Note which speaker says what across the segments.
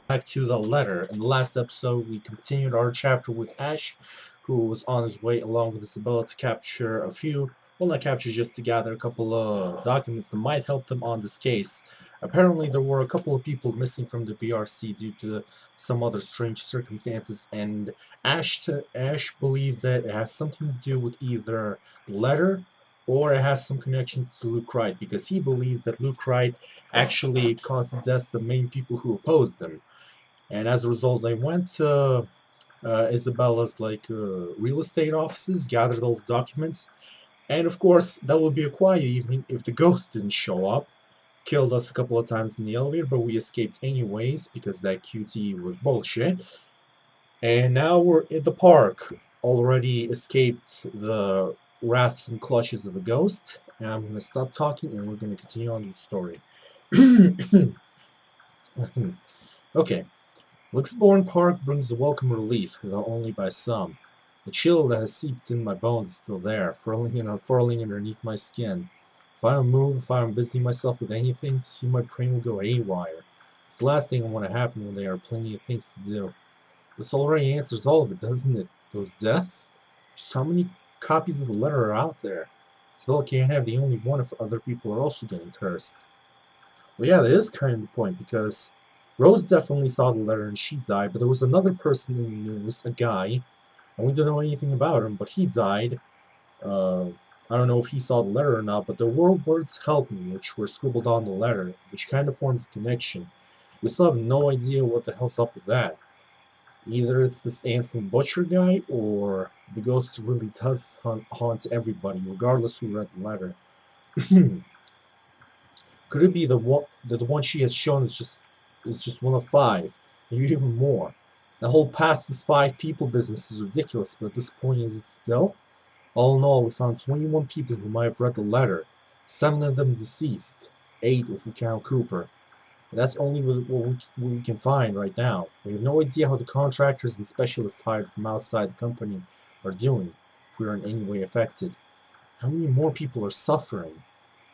Speaker 1: Back to the letter. In the last episode, we continued our chapter with Ash, who was on his way along with Isabella to capture a few, well, not capture, just to gather a couple of documents that might help them on this case. Apparently, there were a couple of people missing from the BRC due to some other strange circumstances, and Ash believes that it has something to do with either the letter or it has some connections to Luke Wright, because he believes that Luke Wright actually caused the deaths of main people who opposed him. And as a result, they went to Isabella's real estate offices, gathered all the documents, and of course that would be a quiet evening if the ghost didn't show up. Killed us a couple of times in the elevator, but we escaped anyways because that QT was bullshit. And now we're at the park, already escaped the wraths and clutches of the ghost. And I'm gonna stop talking and we're gonna continue on with the story. Okay. Lixbourne Park brings a welcome relief, though only by some. The chill that has seeped in my bones is still there, furling underneath my skin. If I don't move, if I don't busy myself with anything, soon my brain will go haywire. It's the last thing I want to happen when there are plenty of things to do. This already answers all of it, doesn't it? Those deaths? Just how many copies of the letter are out there? Still, can't have the only one if other people are also getting cursed. Well, yeah, that is kind of the point, because Rose definitely saw the letter and she died, but there was another person in the news, a guy, and we don't know anything about him, but he died. I don't know if he saw the letter or not, but there were words "help me," which were scribbled on the letter, which kind of forms a connection. We still have no idea what the hell's up with that. Either it's this Anson Butcher guy, or the ghost really does haunt everybody, regardless who read the letter. Could it be the one she has shown is just one of five, maybe even more? The whole past this five people business is ridiculous, but at this point, is it still? All in all, we found 21 people who might have read the letter, 7 of them deceased, 8 if we count Cooper. And that's only what we can find right now. We have no idea how the contractors and specialists hired from outside the company are doing, if we are in any way affected. How many more people are suffering?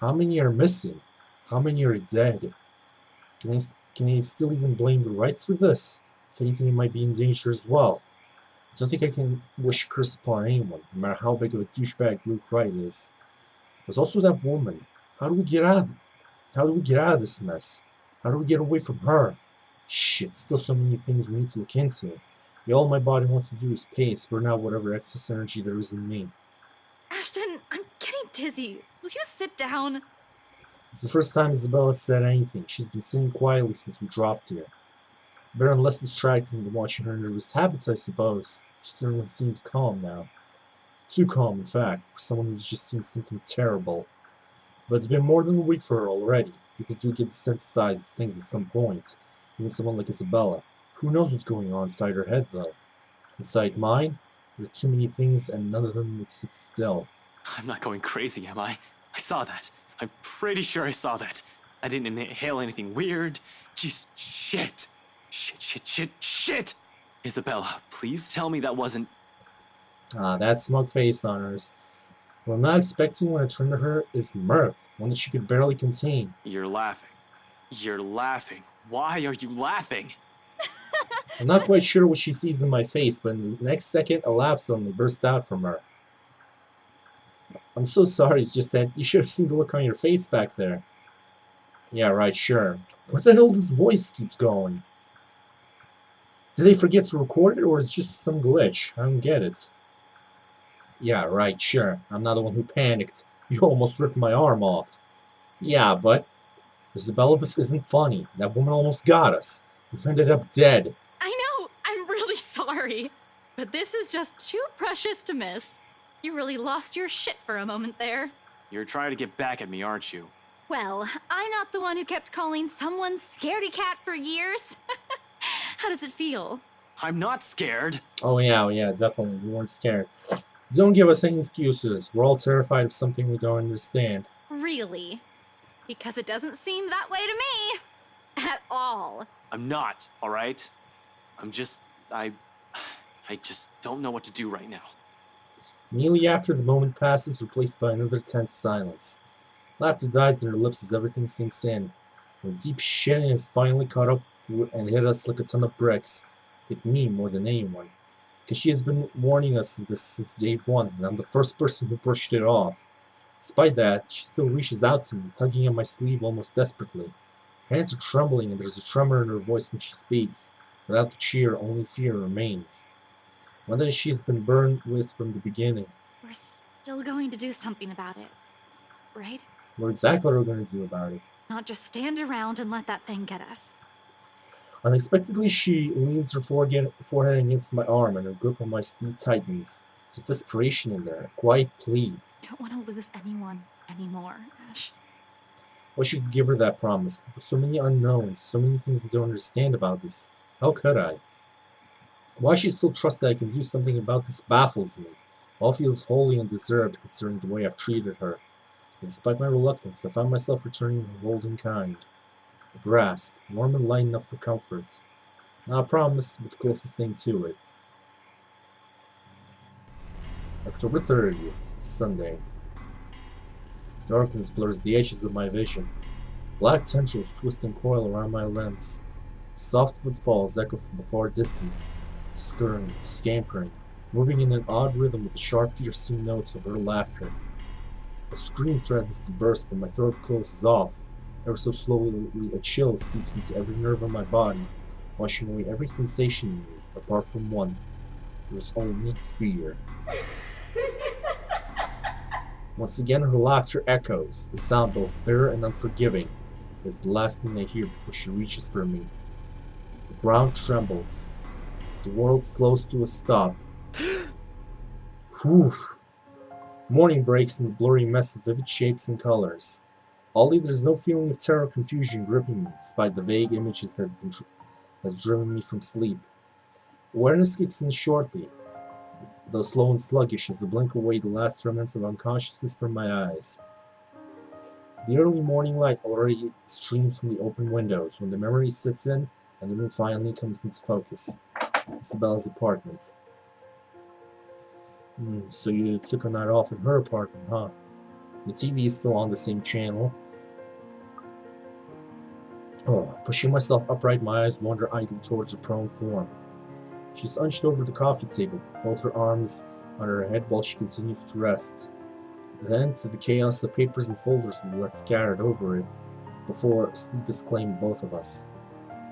Speaker 1: How many are missing? How many are dead? Can I still even blame the Wrights for this? If anything, it might be in danger as well. I don't think I can wish a curse upon anyone, no matter how big of a douchebag Luke Wright is. There's also that woman. How do we get out? How do we get out of this mess? How do we get away from her? Shit, still so many things we need to look into. All my body wants to do is pace, burn out whatever excess energy there is in me.
Speaker 2: Ashton, I'm getting dizzy. Will you sit down?
Speaker 1: It's the first time Isabella said anything. She's been sitting quietly since we dropped here. Better and less distracting than watching her nervous habits, I suppose. She certainly seems calm now. Too calm, in fact, for someone who's just seen something terrible. But it's been more than a week for her already. People do get desensitized to things at some point. Even someone like Isabella. Who knows what's going on inside her head, though? Inside mine, there are too many things and none of them would sit still.
Speaker 3: I'm not going crazy, am I? I saw that. I'm pretty sure I saw that. I didn't inhale anything weird. Just shit. Shit. Isabella, please tell me that wasn't...
Speaker 1: Ah, that smug face on hers. What I'm not expecting when I turn to her is mirth, one that she could barely contain.
Speaker 3: You're laughing. You're laughing. Why are you laughing?
Speaker 1: I'm not quite sure what she sees in my face, but in the next second, a laugh suddenly burst out from her. I'm so sorry, it's just that you should have seen the look on your face back there. Yeah, right, sure. Where the hell this voice keeps going? Did they forget to record it, or is it just some glitch? I don't get it. Yeah, right, sure. I'm not the one who panicked. You almost ripped my arm off. Yeah, but... Isabella, this isn't funny. That woman almost got us. We've ended up dead.
Speaker 2: I know, I'm really sorry. But this is just too precious to miss. You really lost your shit for a moment there.
Speaker 3: You're trying to get back at me, aren't you?
Speaker 2: Well, I'm not the one who kept calling someone scaredy cat for years. How does it feel?
Speaker 3: I'm not scared.
Speaker 1: Oh yeah, definitely. We weren't scared. Don't give us any excuses. We're all terrified of something we don't understand.
Speaker 2: Really? Because it doesn't seem that way to me. At all.
Speaker 3: I'm not, alright? I'm just... I just don't know what to do right now.
Speaker 1: Immediately after, the moment passes, replaced by another tense silence. Laughter dies in her lips as everything sinks in. When deep shitting has finally caught up and hit us like a ton of bricks. Hit me more than anyone. Because she has been warning us of this since day one, and I'm the first person who pushed it off. Despite that, she still reaches out to me, tugging at my sleeve almost desperately. Her hands are trembling, and there's a tremor in her voice when she speaks. Without the cheer, only fear remains. One that she's been burned with from the beginning.
Speaker 2: We're still going to do something about it, right?
Speaker 1: What exactly are we going to do about it?
Speaker 2: Not just stand around and let that thing get us.
Speaker 1: Unexpectedly, she leans her forehead against my arm, and her grip on my sleeve tightens. There's desperation in there, a quiet plea.
Speaker 2: Don't want to lose anyone anymore, Ash.
Speaker 1: I wish I could give her that promise, but so many unknowns, so many things I don't understand about this. How could I? Why she still trusts that I can do something about this baffles me. All feels wholly undeserved considering the way I've treated her. And despite my reluctance, I found myself returning her golden kind. A grasp, warm and light enough for comfort. Not a promise, but the closest thing to it. October 30th, Sunday. Darkness blurs the edges of my vision. Black tendrils twist and coil around my lens. Soft footfalls echo from a far distance, scurrying, scampering, moving in an odd rhythm with the sharp, piercing notes of her laughter. A scream threatens to burst, but my throat closes off. Ever so slowly, a chill seeps into every nerve of my body, washing away every sensation in me, apart from one. There was only fear. Once again, her laughter echoes, a sound both bitter and unforgiving. It is the last thing I hear before she reaches for me. The ground trembles. The world slows to a stop. Whew. Morning breaks in a blurry mess of vivid shapes and colors. Oddly, there is no feeling of terror or confusion gripping me, despite the vague images that has driven me from sleep. Awareness kicks in shortly, though slow and sluggish as I blink away the last remnants of unconsciousness from my eyes. The early morning light already streams from the open windows when the memory sits in and the room finally comes into focus. Isabella's apartment. So you took a night off at her apartment, huh? The TV is still on the same channel. Pushing myself upright, my eyes wander idly towards her prone form. She's hunched over the coffee table, both her arms on her head while she continues to rest. Then, to the chaos of papers and folders we left scattered over it, before sleep has claimed both of us.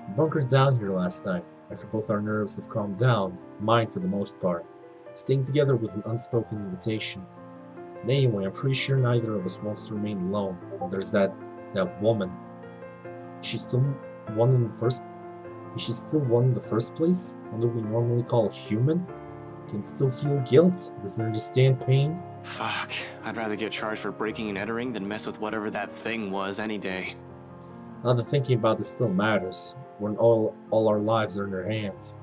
Speaker 1: We bunkered down here last night, after both our nerves have calmed down, mine for the most part. Staying together was an unspoken invitation. And anyway, I'm pretty sure neither of us wants to remain alone. And there's that woman. She's still one in the first. Is she still one in the first place? One that we normally call human? Can still feel guilt? Doesn't understand pain?
Speaker 3: Fuck. I'd rather get charged for breaking and entering than mess with whatever that thing was any day.
Speaker 1: Not that thinking about this still matters, when all our lives are in her hands.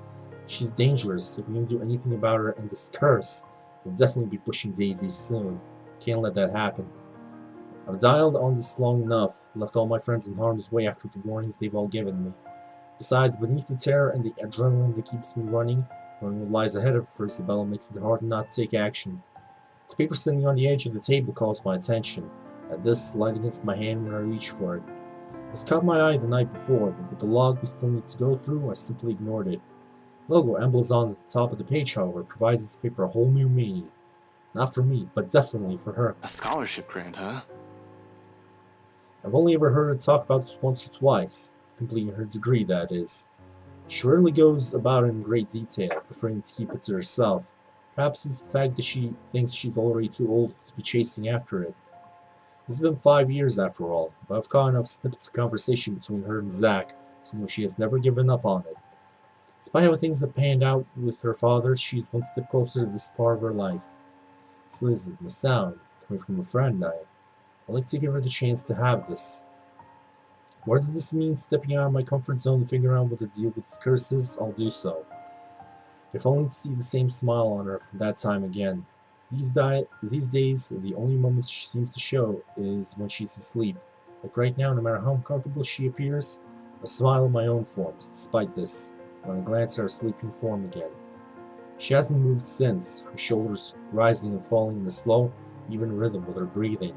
Speaker 1: She's dangerous. If we don't do anything about her and this curse, we'll definitely be pushing daisies soon. Can't let that happen. I've dialed on this long enough, left all my friends in harm's way after the warnings they've all given me. Besides, beneath the terror and the adrenaline that keeps me running, knowing what lies ahead of for Isabella makes it hard not to take action. The paper sitting on the edge of the table calls my attention, and this light against my hand when I reach for it. It's caught my eye the night before, but with the log we still need to go through, I simply ignored it. Logo emblems on the top of the page, however, provides this paper a whole new meaning. Not for me, but definitely for her.
Speaker 3: A scholarship grant, huh?
Speaker 1: I've only ever heard her talk about this once or twice, completing her degree, that is. She rarely goes about it in great detail, preferring to keep it to herself. Perhaps it's the fact that she thinks she's already too old to be chasing after it. It's been 5 years after all, but I've caught enough snippets of conversation between her and Zach to know she has never given up on it. Despite how things have panned out with her father, she's one step closer to this part of her life. So listen, the sound, coming from a friend, I'd like to give her the chance to have this. Whether this means stepping out of my comfort zone and figuring out what to deal with this curse is, I'll do so. If only to see the same smile on her from that time again. These days, the only moments she seems to show is when she's asleep. Like right now, no matter how uncomfortable she appears, I smile at my own forms, despite this, when I glance at her sleeping form again. She hasn't moved since, her shoulders rising and falling in a slow, even rhythm with her breathing.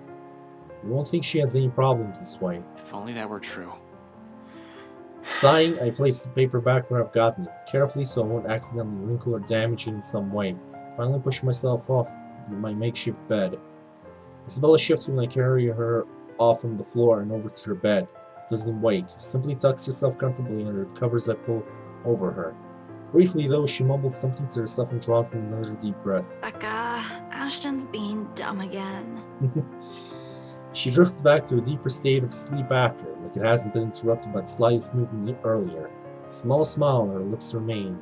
Speaker 1: You won't think she has any problems this way.
Speaker 3: If only that were true.
Speaker 1: Sighing, I place the paper back where I've gotten it, carefully so I won't accidentally wrinkle or damage it in some way. Finally push myself off my makeshift bed. Isabella shifts when I carry her off from the floor and over to her bed. Doesn't wake, simply tucks herself comfortably under the covers I pull over her. Briefly, though, she mumbles something to herself and draws in another deep breath.
Speaker 2: Becca, Ashton's being dumb again.
Speaker 1: She drifts back to a deeper state of sleep after, like it hasn't been interrupted by the slightest movement earlier. A small smile on her lips remain.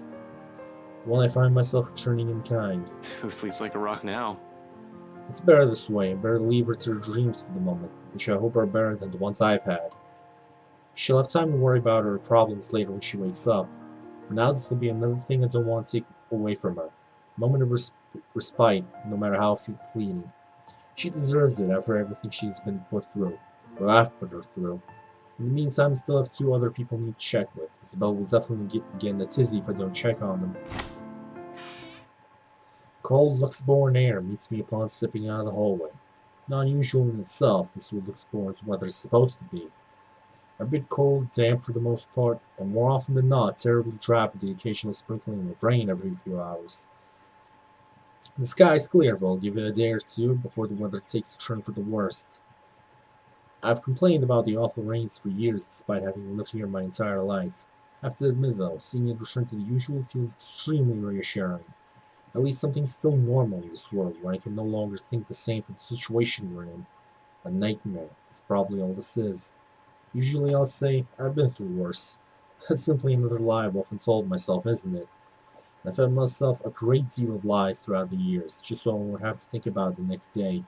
Speaker 1: One I find myself returning in kind.
Speaker 3: Who sleeps like a rock now?
Speaker 1: It's better this way, and better to leave her to her dreams for the moment, which I hope are better than the ones I've had. She'll have time to worry about her problems later when she wakes up. For now, this will be another thing I don't want to take away from her. A moment of respite, no matter how fleeting. She deserves it after everything she's been put through, or I've put her through. In the meantime, I still have 2 other people I need to check with. Isabel will definitely get in a tizzy if I don't check on them. Cold Luxembourg air meets me upon stepping out of the hallway. Not unusual in itself, this is what Luxembourg's weather is supposed to be. A bit cold, damp for the most part, and more often than not, terribly dry with the occasional sprinkling of rain every few hours. The sky is clear, but I'll give it a day or two before the weather takes a turn for the worst. I've complained about the awful rains for years, despite having lived here my entire life. I have to admit, though, seeing it return to the usual feels extremely reassuring. At least something's still normal in this world, where I can no longer think the same for the situation we're in. A nightmare. That's probably all this is. Usually I'll say, I've been through worse. That's simply another lie I've often told myself, isn't it? I've fed myself a great deal of lies throughout the years, just so I won't have to think about it the next day.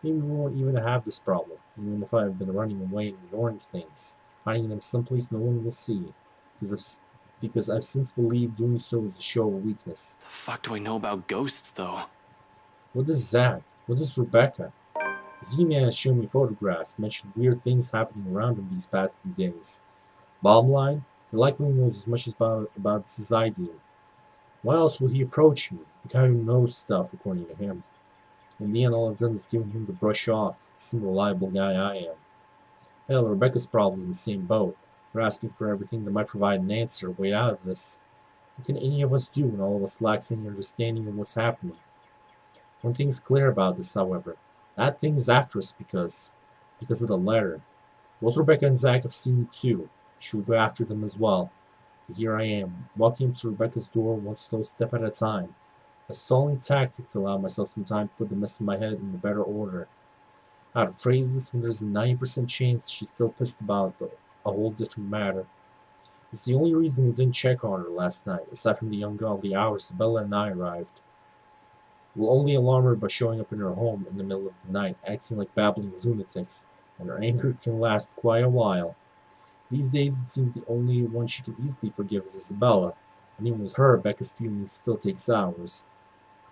Speaker 1: Maybe we won't even have this problem, even if I've been running away and ignoring things, hiding them someplace no one will see, because I've since believed doing so is a show of weakness.
Speaker 3: The fuck do I know about ghosts, though?
Speaker 1: What does Zach? What does Rebecca? Z-Man has shown me photographs, mentioned weird things happening around him these past few days. Bottom line, he likely knows as much about this as I do. Why else would he approach me? The guy who knows stuff, according to him. In the end, all I've done is given him the brush off, some reliable guy I am. Hell, Rebecca's probably in the same boat. We're asking for everything that might provide an answer way out of this. What can any of us do when all of us lacks any understanding of what's happening? One thing's clear about this, however. That thing's after us because of the letter. Both Rebecca and Zach have seen it too. She will go after them as well. But here I am, walking up to Rebecca's door one slow step at a time. A stalling tactic to allow myself some time to put the mess in my head in a better order. How to phrase this when there's a 90% chance she's still pissed about a whole different matter. It's the only reason we didn't check on her last night, aside from the ungodly hours Bella and I arrived. We'll only alarm her by showing up in her home in the middle of the night, acting like babbling lunatics, and her anger can last quite a while. These days, it seems the only one she can easily forgive is Isabella, and even with her, Becca's fuming still takes hours.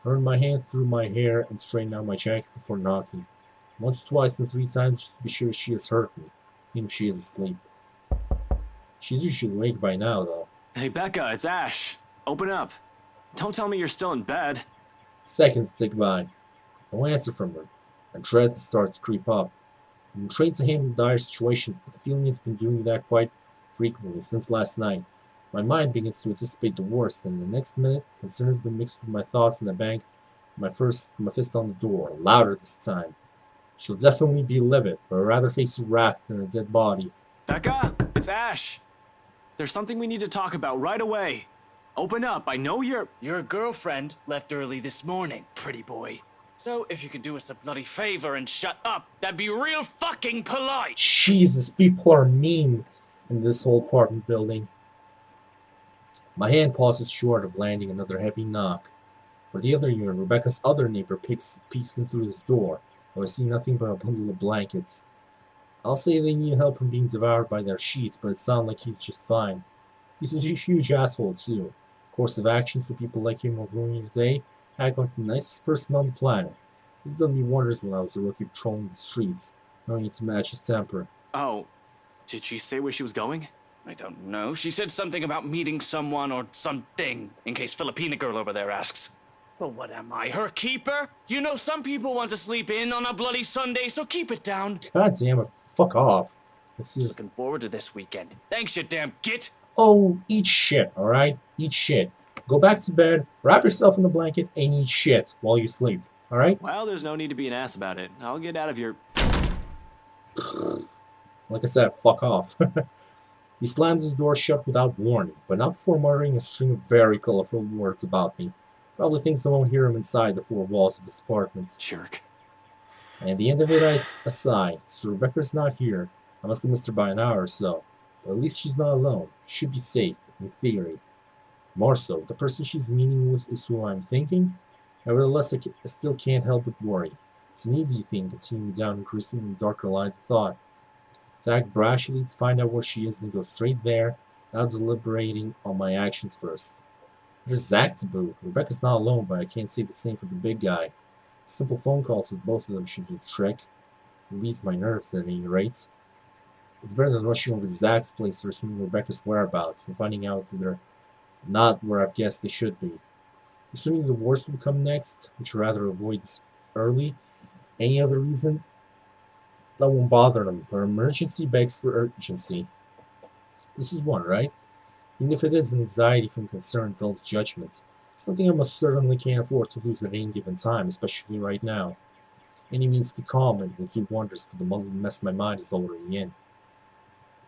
Speaker 1: I run my hand through my hair and straighten out my jacket before knocking. Once, twice, and 3 times just to be sure she has heard me, even if she is asleep. She's usually awake by now, though.
Speaker 3: Hey, Becca, it's Ash. Open up. Don't tell me you're still in bed.
Speaker 1: Seconds tick by. No answer from her. And dread starts to creep up. I'm trained to handle dire situations, but the feeling has been doing that quite frequently since last night. My mind begins to anticipate the worst, and the next minute, concern has been mixed with my thoughts in the bank. My fist on the door, louder this time. She'll definitely be livid, but I'd rather face a rat than a dead body.
Speaker 3: Becca, it's Ash. There's something we need to talk about right away. Open up, I know you're...
Speaker 4: Your girlfriend left early this morning, pretty boy. So if you could do us a bloody favor and shut up, that'd be real fucking polite.
Speaker 1: Jesus, people are mean in this whole apartment building. My hand pauses short of landing another heavy knock. For the other unit, Rebecca's other neighbor peeks in through his door, though I see nothing but a bundle of blankets. I'll say they need help from being devoured by their sheets, but it sounds like he's just fine. He's a huge asshole, too. Course of action so people like him will ruin your day, act like the nicest person on the planet. He's done me wonders when I was a rookie patrolling the streets. No need to match his temper.
Speaker 3: Oh, did she say where she was going?
Speaker 4: I don't know. She said something about meeting someone or something, in case Filipina girl over there asks. Well, what am I, her keeper? You know some people want to sleep in on a bloody Sunday, so keep it down.
Speaker 1: God damn it, fuck off. Like, seriously.
Speaker 4: Looking forward to this weekend. Thanks, you damn git!
Speaker 1: Oh, eat shit, alright? Eat shit. Go back to bed, wrap yourself in the blanket, and eat shit while you sleep, alright?
Speaker 3: Well, there's no need to be an ass about it. I'll get out of your.
Speaker 1: Like I said, fuck off. He slams his door shut without warning, but not before muttering a string of very colorful words about me. Probably thinks I won't hear him inside the four walls of his apartment.
Speaker 3: Jerk.
Speaker 1: And at the end of it, I sigh. So Rebecca's not here. I must have missed her by an hour or so. But at least she's not alone. She should be safe, in theory. More so, the person she's meeting with is who I'm thinking. Nevertheless, I still can't help but worry. It's an easy thing continuing down increasingly darker lines of thought. To act brashly, to find out where she is and go straight there, without deliberating on my actions first. There's Zach to boot. Rebecca's not alone, but I can't say the same for the big guy. A simple phone call to both of them should do the trick. Release my nerves at any rate. It's better than rushing over to Zach's place or assuming Rebecca's whereabouts and finding out that they're not where I've guessed they should be. Assuming the worst will come next, which I'd rather avoid this early, any other reason, that won't bother them. Their emergency begs for urgency. This is one, right? Even if it is an anxiety from concern dulls judgment. Something I most certainly can't afford to lose at any given time, especially right now. Any means to calm it will do wonders for the muddled mess my mind is already in.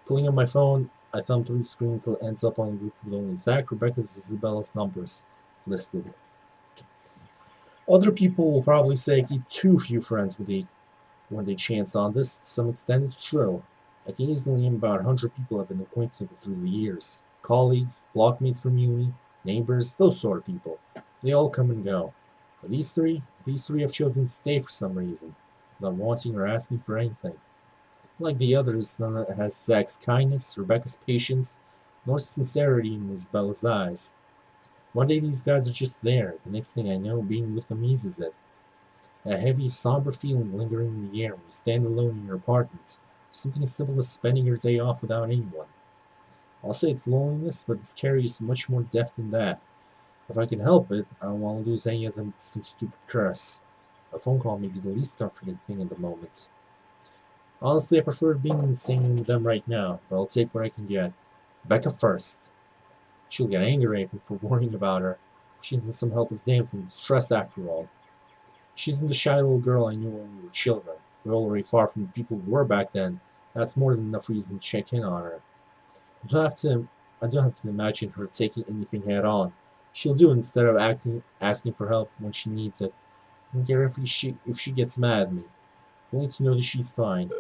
Speaker 1: Pulling on my phone, I thumb through the screen until it ends up on a group with only Zach, Rebecca's, and Isabella's numbers listed. Other people will probably say I keep too few friends when they chance on this. To some extent, it's true. I can easily name about 100 people I've been acquainted with through the years. Colleagues, blockmates from uni, neighbors, those sort of people. They all come and go. But these three have chosen to stay for some reason, not wanting or asking for anything. Like the others, none has Zach's kindness, Rebecca's patience, nor sincerity in L.A.zy's eyes. One day these guys are just there, the next thing I know, being with them eases it. A heavy, somber feeling lingering in the air when you stand alone in your apartment, something as simple as spending your day off without anyone. I'll say it's loneliness, but this carries much more depth than that. If I can help it, I don't want to lose any of them to some stupid curse. A phone call may be the least comforting thing at the moment. Honestly, I prefer being in the same room with them right now, but I'll take what I can get. Becca first. She'll get angry at me for worrying about her. She needs some help as damn from distress after all. She isn't the shy little girl I knew when we were children. We're already far from the people we were back then. That's more than enough reason to check in on her. I don't have to imagine her taking anything head on. She'll do it instead of asking for help when she needs it. I don't care if she gets mad at me. Only to know that she's fine.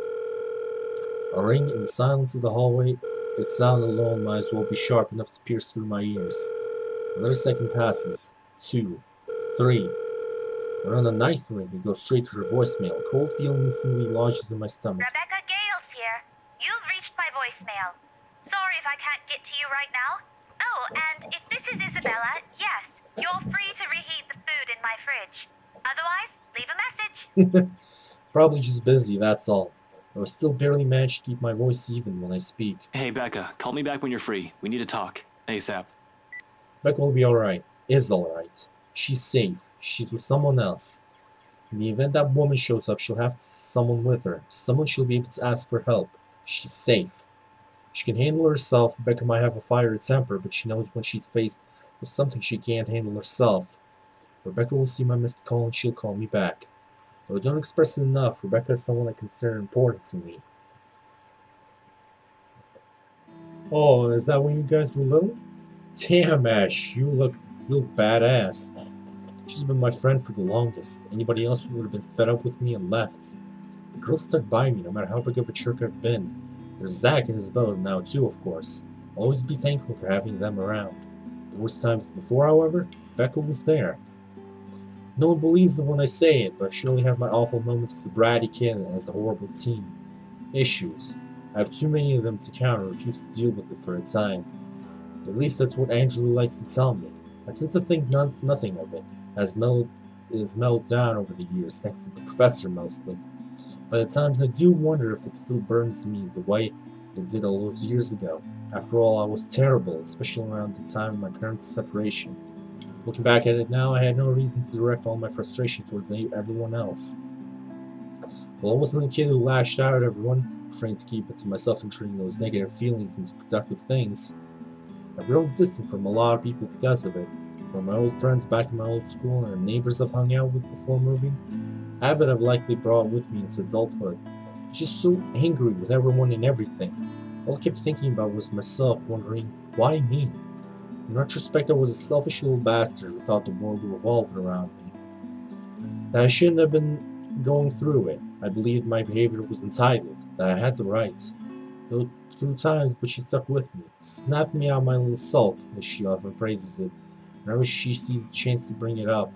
Speaker 1: A ring in the silence of the hallway. Its sound alone might as well be sharp enough to pierce through my ears. Another second passes. 2, 3. Around the ninth ring, it goes straight to her voicemail. A cold feeling instantly lodges in my stomach.
Speaker 5: Rebecca Gales here. You've reached my voicemail. Sorry if I can't get to you right now. Oh, and if this is Isabella, yes, you're free to reheat the food in my fridge. Otherwise, leave a message.
Speaker 1: Probably just busy, that's all. I still barely manage to keep my voice even when I speak.
Speaker 3: Hey, Becca, call me back when you're free. We need to talk. ASAP.
Speaker 1: Becca will be alright. Is alright. She's safe. She's with someone else. In the event that woman shows up, she'll have someone with her. Someone she'll be able to ask for help. She's safe. She can handle herself. Becca might have a fiery temper, but she knows when she's faced with something she can't handle herself. Rebecca will see my missed call and she'll call me back. Though I don't express it enough, Rebecca is someone I consider important to me. Oh, is that when you guys were little? Damn, Ash, you look badass. She's been my friend for the longest. Anybody else would have been fed up with me and left. The girl stuck by me no matter how big of a jerk I've been. There's Zach and Isabella now too, of course. I'll always be thankful for having them around. The worst times before, however, Becca was there. No one believes it when I say it, but I've surely had my awful moments as a bratty kid and as a horrible teen. Issues. I have too many of them to count and refuse to deal with it for a time. At least that's what Andrew likes to tell me. I tend to think nothing of it, as is mellowed down over the years, thanks to the professor mostly. But at times I do wonder if it still burns me the way it did all those years ago. After all, I was terrible, especially around the time of my parents' separation. Looking back at it now, I had no reason to direct all my frustration towards everyone else. Well, I wasn't the kid who lashed out at everyone. afraid to keep it to myself and turning those negative feelings into productive things. I've grown distant from a lot of people because of it. From my old friends back in my old school and neighbors I've hung out with before moving. A habit I've likely brought with me into adulthood. Just so angry with everyone and everything. All I kept thinking about was myself, wondering, why me? In retrospect, I was a selfish little bastard who thought the world revolved around me. That I shouldn't have been going through it. I believed my behavior was entitled, that I had the right. Though through times, but she stuck with me, snapped me out my little sulk, as she often phrases it, whenever she sees the chance to bring it up.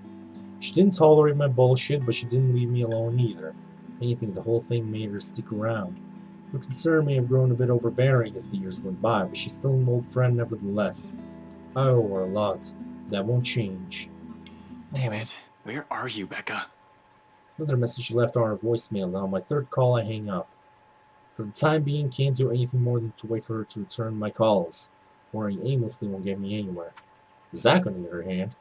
Speaker 1: She didn't tolerate my bullshit, but she didn't leave me alone either. If anything, the whole thing made her stick around. Her concern may have grown a bit overbearing as the years went by, but she's still an old friend nevertheless. I owe her a lot. That won't change.
Speaker 3: Damn it. Where are you, Becca?
Speaker 1: Another message she left on her voicemail, and on my third call I hang up. For the time being, can't do anything more than to wait for her to return my calls. Worrying aimlessly won't get me anywhere. Zach, on the other hand,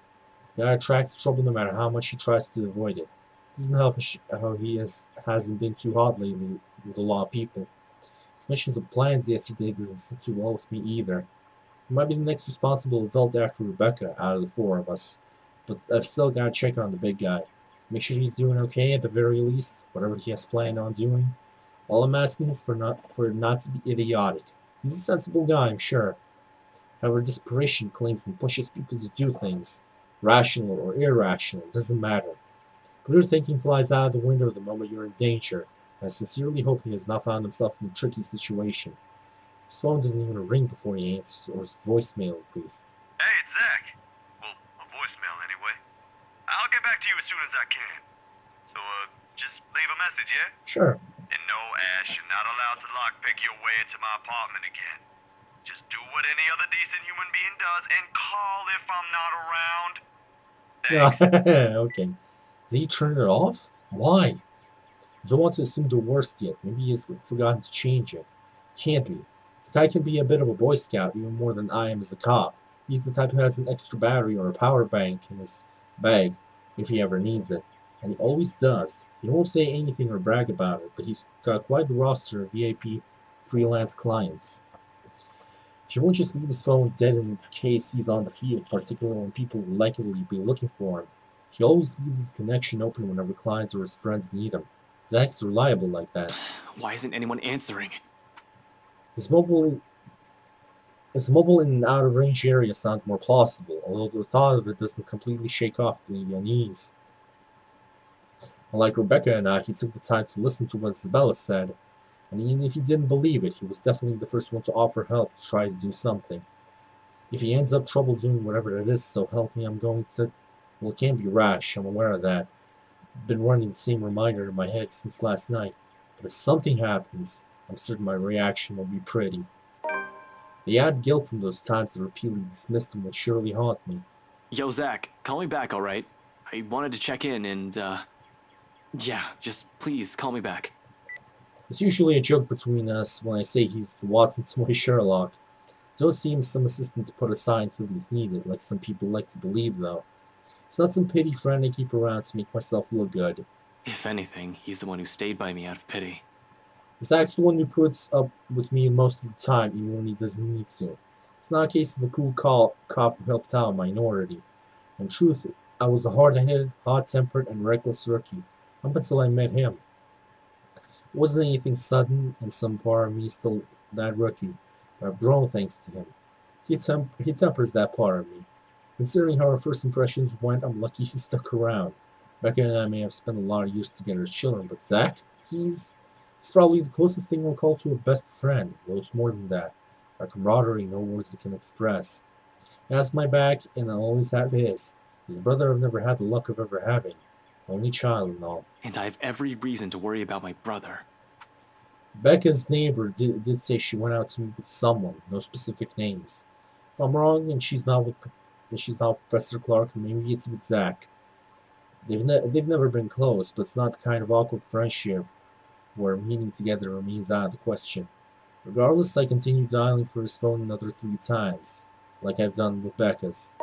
Speaker 1: the guy attracts trouble no matter how much he tries to avoid it. It doesn't help how he hasn't been too hot lately with a lot of people. His mentions of plans yesterday doesn't sit too well with me either. He might be the next responsible adult after Rebecca out of the four of us, but I've still got to check on the big guy. Make sure he's doing okay at the very least, whatever he has planned on doing. All I'm asking is for it not to be idiotic. He's a sensible guy, I'm sure. However, desperation clings and pushes people to do things. Rational or irrational, doesn't matter. Clear thinking flies out of the window the moment you're in danger, and I sincerely hope he has not found himself in a tricky situation. His phone doesn't even ring before he answers, or his voicemail at least.
Speaker 6: Hey, it's Zach. Well, a voicemail anyway. I'll get back to you as soon as I can. So, just leave a message, yeah?
Speaker 1: Sure.
Speaker 6: And no, Ash, you're not allowed to lockpick your way into my apartment again. Just do what any other decent human being does and call if I'm not around. Thanks.
Speaker 1: Okay. Did he turn it off? Why? Don't want to assume the worst yet. Maybe he's forgotten to change it. Can't be. The guy can be a bit of a Boy Scout, even more than I am as a cop. He's the type who has an extra battery or a power bank in his bag, if he ever needs it. And he always does. He won't say anything or brag about it, but he's got quite the roster of VIP freelance clients. He won't just leave his phone dead in case he's on the field, particularly when people will likely be looking for him. He always leaves his connection open whenever clients or his friends need him. Zach's reliable like that.
Speaker 3: Why isn't anyone answering?
Speaker 1: His mobile in an out-of-range area sounds more plausible, although the thought of it doesn't completely shake off the unease. Unlike Rebecca and I, he took the time to listen to what Isabella said, and even if he didn't believe it, he was definitely the first one to offer help to try to do something. If he ends up trouble doing whatever it is, so help me, I'm going to... Well, it can't be rash, I'm aware of that. I've been running the same reminder in my head since last night, but if something happens, I'm certain my reaction will be pretty. The added guilt from those times that repeatedly dismissed him will surely haunt me.
Speaker 3: Yo, Zach, call me back, alright? I wanted to check in and, yeah, just please call me back.
Speaker 1: It's usually a joke between us when I say he's the Watson to my Sherlock. Don't see him some assistant to put aside until he's needed, like some people like to believe, though. He's not some pity friend I keep around to make myself look good.
Speaker 3: If anything, he's the one who stayed by me out of pity.
Speaker 1: Zach's the one who puts up with me most of the time, even when he doesn't need to. It's not a case of a cool cop who helped out a minority. In truth, I was a hard-headed, hot-tempered, and reckless rookie, up until I met him. It wasn't anything sudden, and some part of me is still that rookie, but I've grown thanks to him. He tempers that part of me. Considering how our first impressions went, I'm lucky he stuck around. Becca and I may have spent a lot of years together as children, but Zach, he's probably the closest thing I'll call to a best friend, though it's more than that. Our camaraderie, no words can express. He has my back, and I'll always have his. His brother I've never had the luck of ever having. Only child and all.
Speaker 3: And I have every reason to worry about my brother.
Speaker 1: Becca's neighbor did say she went out to meet with someone, no specific names. If I'm wrong and she's not Professor Clark, maybe it's with Zach. They've never been close, but it's not the kind of awkward friendship where meeting together remains out of the question. Regardless, I continue dialing for his phone another 3 times, like I've done with Becca's.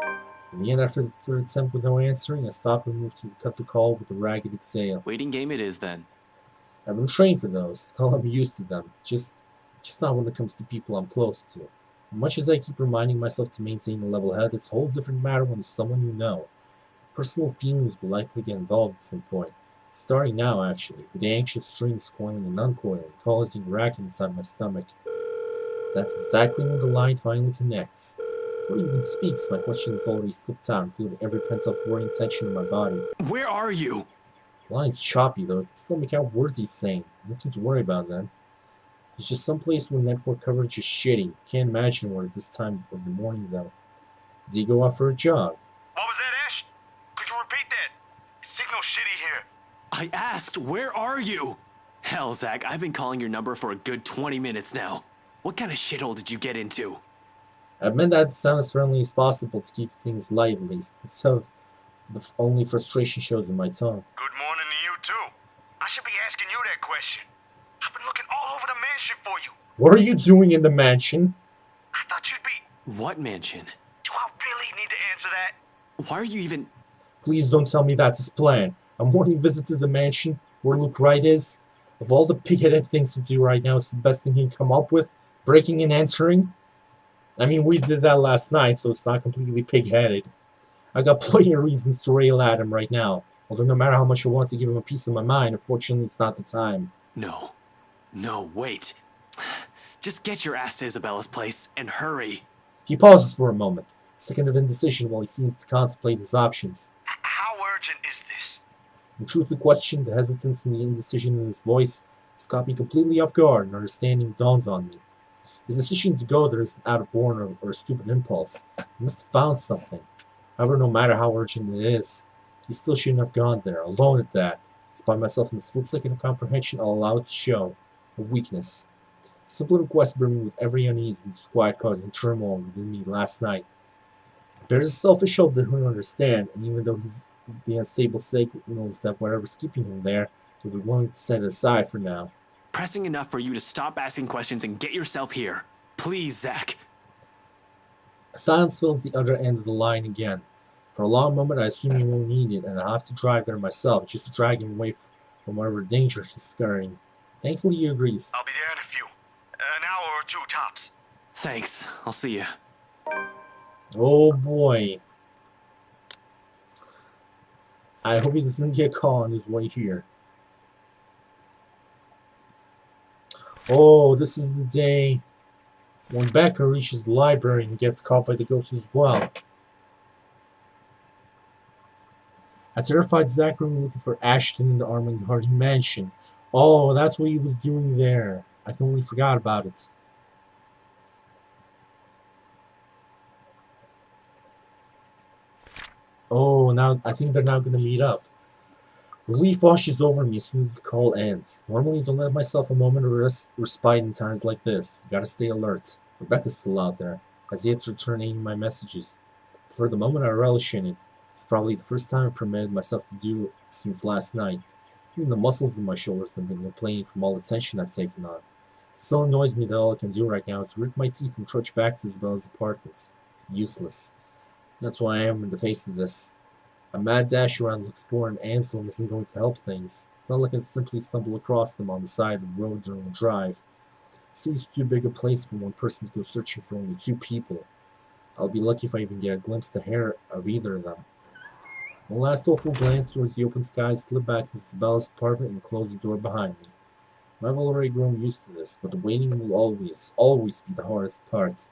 Speaker 1: In the end, after the 3rd attempt with no answering, I stopped and moved to cut the call with a ragged exhale.
Speaker 3: Waiting game it is then.
Speaker 1: I've been trained for those. Hell, I'm used to them. Just not when it comes to people I'm close to. Much as I keep reminding myself to maintain a level head, it's a whole different matter when it's someone you know. Personal feelings will likely get involved at some point. It's starting now, actually, with the anxious strings coiling and uncoiling, causing a racket inside my stomach. That's exactly when the line finally connects. Before he even speaks, my question has already slipped out, including every pent-up worry and tension in my body.
Speaker 3: Where are you?
Speaker 1: The line's choppy, though. I can still make out words he's saying. Nothing to worry about, then. It's just some place where network coverage is shitty. Can't imagine where at this time of the morning, though. Did he go out for a jog?
Speaker 6: What was that, Ash? Could you repeat that? Signal shitty here.
Speaker 3: I asked, where are you? Hell, Zach, I've been calling your number for a good 20 minutes now. What kind of shithole did you get into?
Speaker 1: I meant that to sound as friendly as possible to keep things light, at least. Instead of the only frustration shows in my tone.
Speaker 6: Good morning to you, too. I should be asking you that question. I've been looking all over the mansion for you.
Speaker 1: What are you doing in the mansion?
Speaker 6: I thought you'd be...
Speaker 3: What mansion?
Speaker 6: Do I really need to answer that?
Speaker 3: Why are you even...
Speaker 1: Please don't tell me that's his plan. A morning visit to the mansion, where Luke Wright is. Of all the pig-headed things to do right now, it's the best thing he can come up with. Breaking and entering. I mean, we did that last night, so it's not completely pig-headed. I got plenty of reasons to rail at him right now. Although no matter how much I want to give him a piece of my mind, unfortunately it's not the time.
Speaker 3: No. No, wait. Just get your ass to Isabella's place, and hurry.
Speaker 1: He pauses for a moment, a second of indecision while he seems to contemplate his options.
Speaker 6: How urgent is this?
Speaker 1: In truth, the question, the hesitance, and the indecision in his voice has caught me completely off guard, and understanding dawns on me. His decision to go there isn't out of boredom or a stupid impulse. He must have found something. However, no matter how urgent it is, he still shouldn't have gone there, alone at that. Despite myself in the split second of comprehension, I'll allow it to show. A weakness. A simple request brimming with every unease and disquiet causing turmoil within me last night. There's a selfish hope that he'll understand, and even though he's the unstable signals that whatever's keeping him there, he'll be willing to set it aside for now.
Speaker 3: Pressing enough for you to stop asking questions and get yourself here. Please, Zach.
Speaker 1: Silence fills the other end of the line again. For a long moment I assume he won't need it, and I'll have to drive there myself, just to drag him away from whatever danger he's scurrying. Thankfully he agrees.
Speaker 6: I'll be there in a few. An hour or two tops.
Speaker 3: Thanks. I'll see you.
Speaker 1: Oh boy. I hope he doesn't get caught on his way here. Oh, this is the day when Becca reaches the library and gets caught by the ghost as well. A terrified Zachary looking for Ashton in the Armand Hardy mansion. Oh, that's what he was doing there. I completely forgot about it. Oh, now I think they're now going to meet up. Relief washes over me as soon as the call ends. Normally, I don't let myself a moment of respite in times like this. Gotta stay alert. Rebecca's still out there. Has yet to return any of my messages. For the moment, I relish in it. It's probably the first time I permitted myself to do it since last night. Even the muscles in my shoulders have been complaining from all the tension I've taken on. It still annoys me that all I can do right now is grit my teeth and trudge back to Isabella's apartment. Useless. That's why I am in the face of this. A mad dash around looks poor, and Anselm isn't going to help things. It's not like I can simply stumble across them on the side of the road during a drive. The city's too big a place for one person to go searching for only two people. I'll be lucky if I even get a glimpse of either of them. One last awful glance towards the open sky, slip back to Isabella's apartment and close the door behind me. I've already grown used to this, but the waiting will always be the hardest part.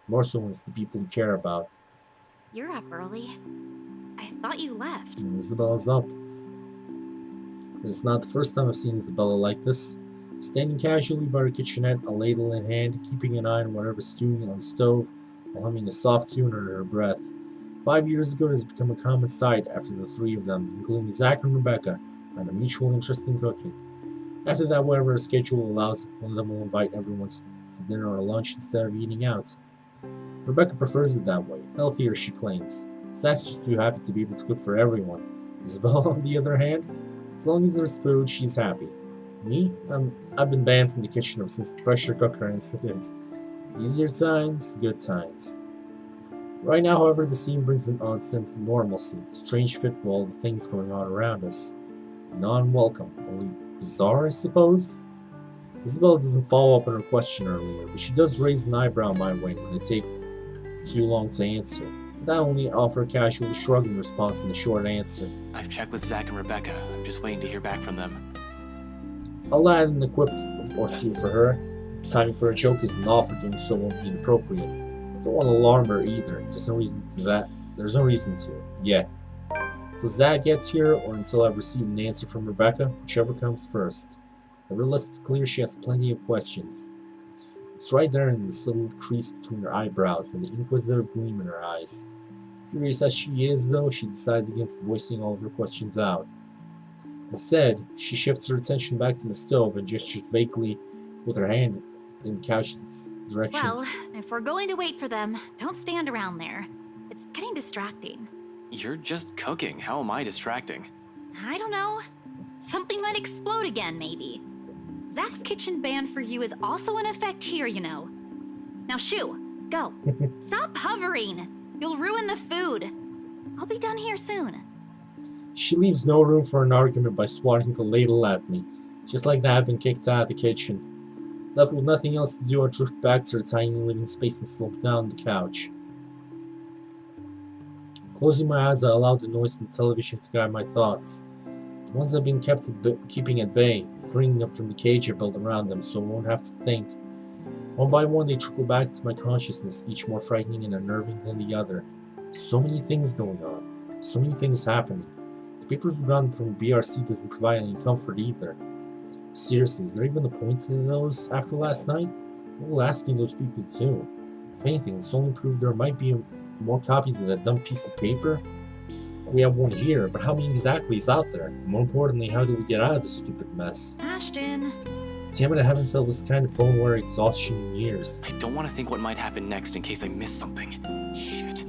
Speaker 1: More so when it's the people you care about.
Speaker 2: You're up early. I thought you left.
Speaker 1: And Isabella's up. This is not the first time I've seen Isabella like this. Standing casually by her kitchenette, a ladle in hand, keeping an eye on whatever's stewing on the stove, while humming a soft tune under her breath. 5 years ago, it has become a common sight after the three of them, including Zach and Rebecca, had a mutual interest in cooking. After that, whatever her schedule allows, one of them will invite everyone to dinner or lunch instead of eating out. Rebecca prefers it that way, healthier she claims. Zach's just too happy to be able to cook for everyone. Isabella, on the other hand, as long as there's food, she's happy. Me? I've been banned from the kitchen ever since the pressure cooker incident. Easier times, good times. Right now, however, the scene brings an odd sense of normalcy, a strange fit with all the things going on around us. Non-welcome, only Bizarre, I suppose? Isabella doesn't follow up on her question earlier, but she does raise an eyebrow my way when I take too long to answer. But I only offer a casual shrug in response and a short answer.
Speaker 3: I've checked with Zach and Rebecca. I'm just waiting to hear back from them.
Speaker 1: I'll add an quip or two for her. Timing for a joke isn't off, or doing so won't be inappropriate. Don't want to alarm her either. There's no reason to that. There's no reason to. Yet. Until Zach gets here, or until I've received an answer from Rebecca, whichever comes first. The list is clear she has plenty of questions. It's right there in this little crease between her eyebrows and the inquisitive gleam in her eyes. Curious as she is, though, she decides against voicing all of her questions out. Instead, she shifts her attention back to the stove and gestures vaguely with her hand in the couch's direction.
Speaker 2: Well, if we're going to wait for them, don't stand around there. It's getting distracting.
Speaker 3: You're just cooking. How am I distracting?
Speaker 2: I don't know. Something might explode again, maybe. Zach's kitchen ban for you is also in effect here, you know. Now shoo, go. Stop hovering. You'll ruin the food. I'll be done here soon.
Speaker 1: She leaves no room for an argument by swatting the ladle at me, just like that I've been kicked out of the kitchen. Left with nothing else to do, I drift back to her tiny living space and slump down on the couch. Closing my eyes, I allow the noise from the television to guide my thoughts. The ones I've been keeping at bay, freeing them from the cage I built around them so I won't have to think. One by one, they trickle back to my consciousness, each more frightening and unnerving than the other. So many things going on. So many things happening. The papers we've gotten from BRC doesn't provide any comfort either. Seriously, is there even a point to those after last night? We'll asking those people too. If anything, it's only proved there might be more copies of that dumb piece of paper. We have one here, but how many exactly is out there? More importantly, how do we get out of this stupid mess?
Speaker 2: Ashton.
Speaker 1: Damn it, I haven't felt this kind of bone-weary exhaustion in years.
Speaker 3: I don't want to think what might happen next in case I miss something. Shit.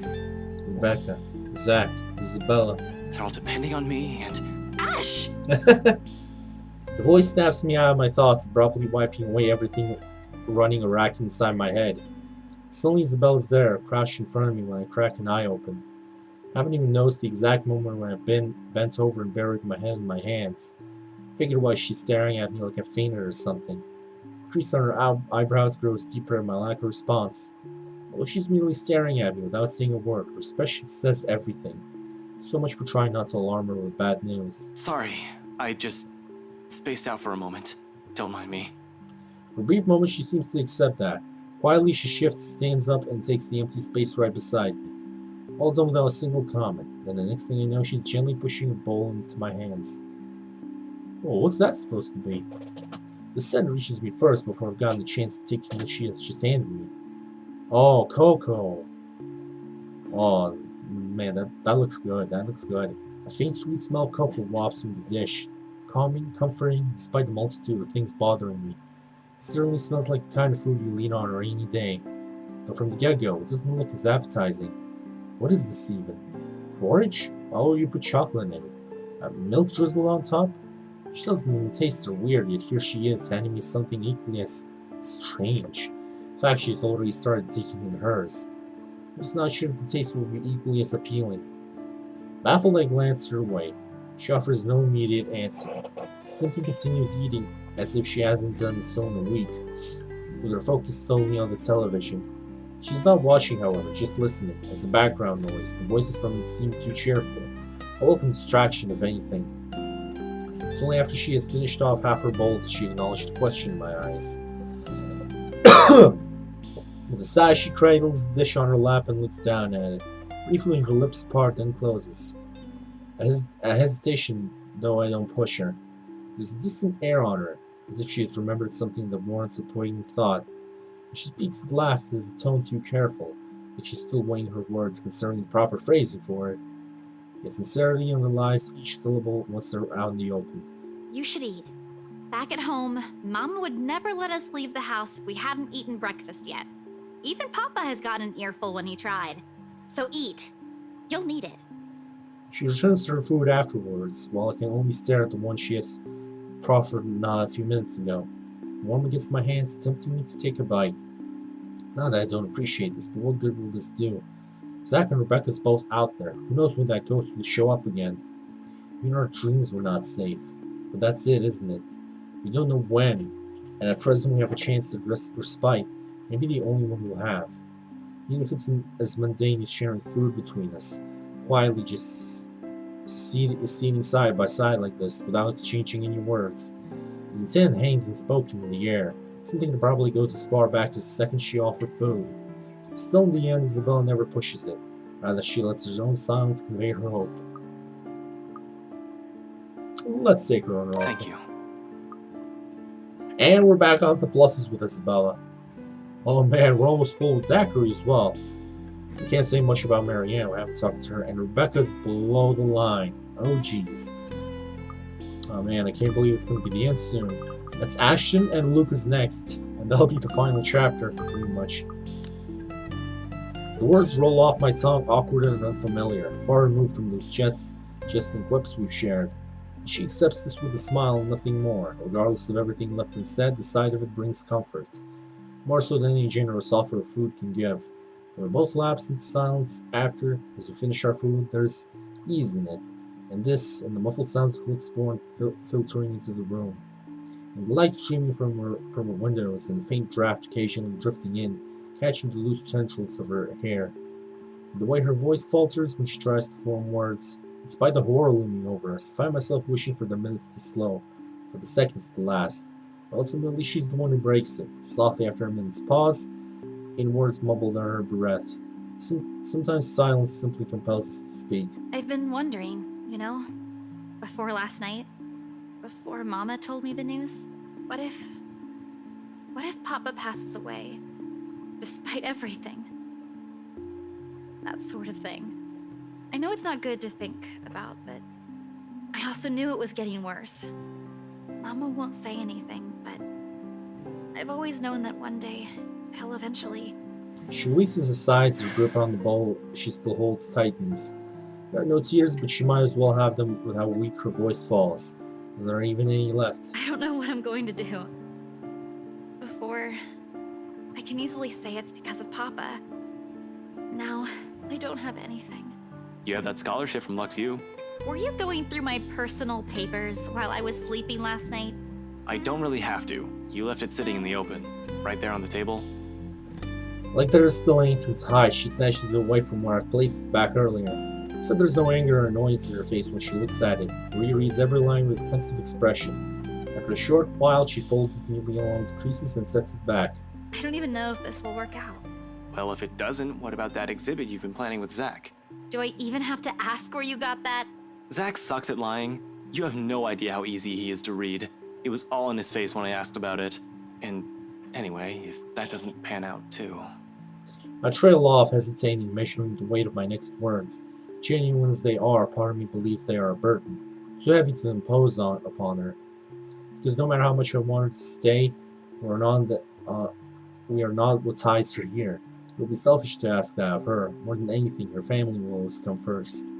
Speaker 1: Rebecca, Zach, Isabella.
Speaker 3: They're all depending on me, and...
Speaker 2: Ash!
Speaker 1: The voice snaps me out of my thoughts, abruptly wiping away everything running a rack inside my head. Suddenly Isabella's there, crouched in front of me when I crack an eye open. I haven't even noticed the exact moment when I've been bent over and buried my head in my hands. Figured why she's staring at me like I fainted or something. The crease on her eyebrows grows deeper in my lack of response. Although she's merely staring at me without saying a word, her expression says everything. So much for trying not to alarm her with bad news.
Speaker 3: Sorry, I just spaced out for a moment. Don't mind me.
Speaker 1: For a brief moment she seems to accept that. Quietly she shifts, stands up, and takes the empty space right beside me. All done without a single comment. Then the next thing I know, she's gently pushing a bowl into my hands. Oh, what's that supposed to be? The scent reaches me first before I've gotten the chance to take in what she has just handed me. Oh, cocoa. Oh, man, that looks good. That looks good. A faint sweet smell of cocoa wafts from the dish. Calming, comforting, despite the multitude of things bothering me. It certainly smells like the kind of food you eat on a rainy day. Though from the get-go, it doesn't look as appetizing. What is this even? Porridge? Oh, you put chocolate in it. Milk drizzle on top? She doesn't even taste so weird, yet here she is, handing me something equally as strange. In fact, she's already started digging in hers. I'm just not sure if the taste will be equally as appealing. Baffled, I glance her way. She offers no immediate answer. Simply continues eating, as if she hasn't done so in a week, with her focus solely on the television. She's not watching, however, just listening, as a background noise. The voices from it seem too cheerful. A welcome distraction, if anything. It's only after she has finished off half her bowl that she acknowledged the question in my eyes. With a sigh, she cradles the dish on her lap and looks down at it. Briefly, her lips part, then closes. A hesitation, though I don't push her. There's a distant air on her, as if she has remembered something that warrants a poignant thought. When she speaks at last, it is a tone too careful, yet she's still weighing her words concerning the proper phrasing for it. Yet sincerity underlies each syllable once they're out in the open.
Speaker 2: You should eat. Back at home, Mama would never let us leave the house if we hadn't eaten breakfast yet. Even Papa has got an earful when he tried. So eat. You'll need it.
Speaker 1: She returns to her food afterwards, while I can only stare at the one she has proffered a few minutes ago. Warm against my hands, tempting me to take a bite. Not that I don't appreciate this, but what good will this do? Zach and Rebecca's both out there. Who knows when that ghost will show up again? Even our dreams were not safe. But that's it, isn't it? We don't know when, and at present we have a chance to respite, maybe the only one we'll have. Even if it's as mundane as sharing food between us, quietly just seating side by side like this, without exchanging any words. The intent hangs unspoken in the air, something that probably goes as far back as the second she offered food. Still, in the end, Isabella never pushes it. Rather, she lets her own silence convey her hope. Let's take her on her offer.
Speaker 3: Thank you.
Speaker 1: And we're back on the pluses with Isabella. Oh man, we're almost full with Zachary as well. We can't say much about Marianne, we haven't talked to her, and Rebecca's below the line. Oh jeez. Oh man, I can't believe it's going to be the end soon. That's Ashton and Lucas next, and that'll be the final chapter, pretty much. The words roll off my tongue, awkward and unfamiliar, far removed from those jests and quips we've shared. She accepts this with a smile and nothing more. Regardless of everything left unsaid, the sight of it brings comfort. More so than any generous offer of food can give. When we both lapse into silence after, as we finish our food, there's ease in it. And this, and the muffled sounds of clicks born filtering into the room. And the light streaming from her windows, and the faint draft occasionally drifting in, catching the loose tendrils of her hair. And the way her voice falters when she tries to form words. Despite the horror looming over us, I find myself wishing for the minutes to slow, for the seconds to last. But ultimately, she's the one who breaks it, softly after a minute's pause, in words mumbled under her breath. Sometimes silence simply compels us to speak.
Speaker 2: I've been wondering, before last night, before Mama told me the news, what if Papa passes away, despite everything? That sort of thing. I know it's not good to think about, but I also knew it was getting worse. Mama won't say anything, but I've always known that one day, he'll eventually...
Speaker 1: She releases her sides as her grip on the bowl she still holds tightens. There are no tears, but she might as well have them with how weak her voice falls. And there aren't even any left.
Speaker 2: I don't know what I'm going to do. Before, I can easily say it's because of Papa. Now, I don't have anything.
Speaker 3: You have that scholarship from LaxU.
Speaker 2: Were you going through my personal papers while I was sleeping last night?
Speaker 3: I don't really have to. You left it sitting in the open. Right there on the table.
Speaker 1: Like there is still anything to hide, she snatches it away from where I placed it back earlier. Except there's no anger or annoyance in her face when she looks at it, rereads every line with a pensive expression. After a short while, she folds it neatly along the creases and sets it back.
Speaker 2: I don't even know if this will work out.
Speaker 3: Well, if it doesn't, what about that exhibit you've been planning with Zach?
Speaker 2: Do I even have to ask where you got that?
Speaker 3: Zach sucks at lying. You have no idea how easy he is to read. It was all in his face when I asked about it. And anyway, if that doesn't pan out too...
Speaker 1: I trail off, hesitating, measuring the weight of my next words. Genuine as they are, part of me believes they are a burden, too heavy to impose upon her. Because no matter how much I want her to stay, we are not what ties her here. It would be selfish to ask that of her. More than anything, her family will always come first.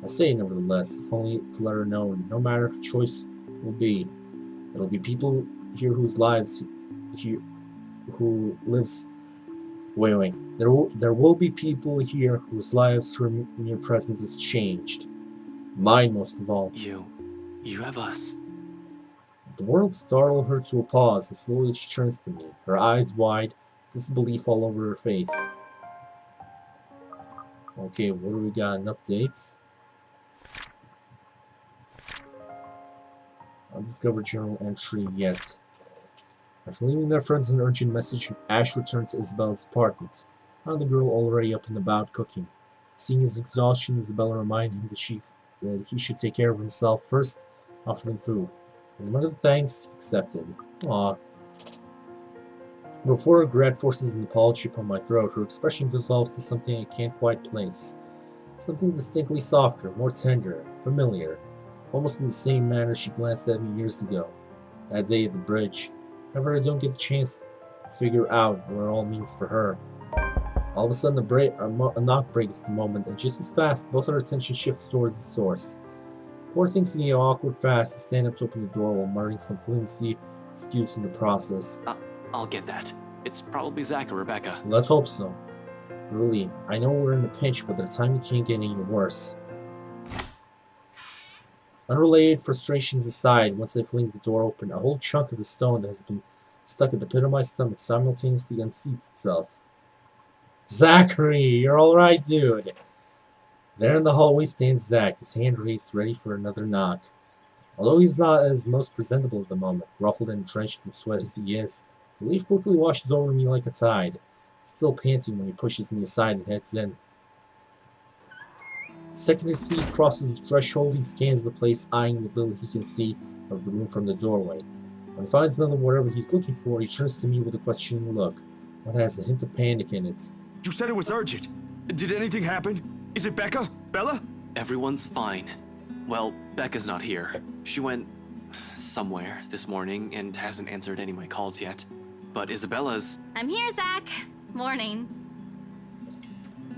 Speaker 1: I say it nevertheless, if only to let her know, no matter her choice will be, it'll be people here whose lives There will be people here whose lives from your presence has changed. Mine most of all.
Speaker 3: You have us.
Speaker 1: The words startle her to a pause, and slowly she turns to me, her eyes wide, disbelief all over her face. Okay, what do we got in updates? Undiscovered journal entry yet. After leaving their friends an urgent message, Ash returned to Isabella's apartment, found the girl already up and about cooking. Seeing his exhaustion, Isabella reminded him that he should take care of himself first, offered him food. And one of the thanks, he accepted. Aww. Before regret forces an apology upon my throat, her expression dissolves to something I can't quite place. Something distinctly softer, more tender, familiar, almost in the same manner she glanced at me years ago, that day at the bridge. However, I don't get a chance to figure out what it all means for her. All of a sudden, a knock breaks the moment, and just as fast, both our attention shifts towards the source. Poor things get awkward fast, I stand up to open the door while muttering some flimsy excuse in the process.
Speaker 3: I'll get that. It's probably Zach or Rebecca.
Speaker 1: Let's hope so. Really, I know we're in a pinch, but the time it can't get any worse. Unrelated frustrations aside, once I fling the door open, a whole chunk of the stone that has been stuck at the pit of my stomach simultaneously unseats itself. Zachary, you're alright, dude. There in the hallway stands Zach, his hand raised, ready for another knock. Although he's not as most presentable at the moment, ruffled and drenched in sweat as he is, relief quickly washes over me like a tide. Still panting when he pushes me aside and heads in. The second his feet crosses the threshold, he scans the place, eyeing the little he can see of the room from the doorway. When he finds none of whatever he's looking for, he turns to me with a questioning look. One has a hint of panic in it.
Speaker 7: You said it was urgent. Did anything happen? Is it Becca? Bella?
Speaker 3: Everyone's fine. Well, Becca's not here. She went somewhere this morning and hasn't answered any of my calls yet. But Isabella's...
Speaker 2: I'm here, Zach. Morning.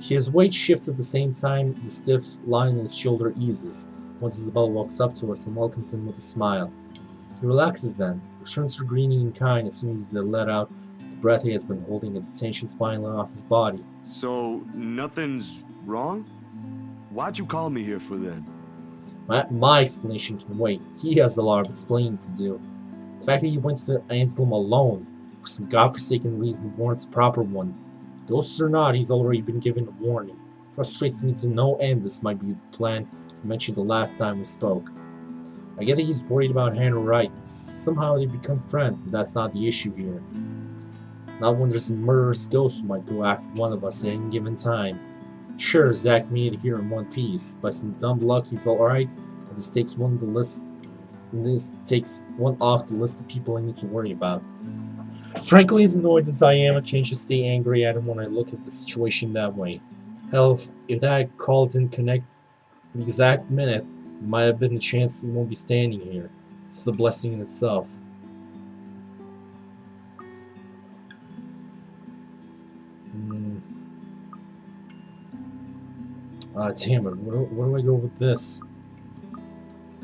Speaker 1: His weight shifts at the same time, the stiff line on his shoulder eases, once Isabella walks up to us and welcomes him with a smile. He relaxes then, returns her greeting in kind as soon as they let out the breath he has been holding and the tension spiraling off his body.
Speaker 7: So, nothing's wrong? Why'd you call me here for then?
Speaker 1: My explanation can wait. He has a lot of explaining to do. The fact that he went to Anselm alone, for some godforsaken reason, warrants a proper one. Ghosts or not, he's already been given a warning. Frustrates me to no end this might be the plan he mentioned the last time we spoke. I get that he's worried about Hannah Wright. Somehow they become friends, but that's not the issue here. Not when there's a murderous ghost who might go after one of us at any given time. Sure, Zach made it here in one piece. By some dumb luck, he's alright, and this takes one off the list of people I need to worry about. Frankly, as annoyed as I am, I can't just stay angry at him when I look at the situation that way. Hell, if that call didn't connect the exact minute, there might have been a chance he won't be standing here. This is a blessing in itself. Damn it, where do I go with this?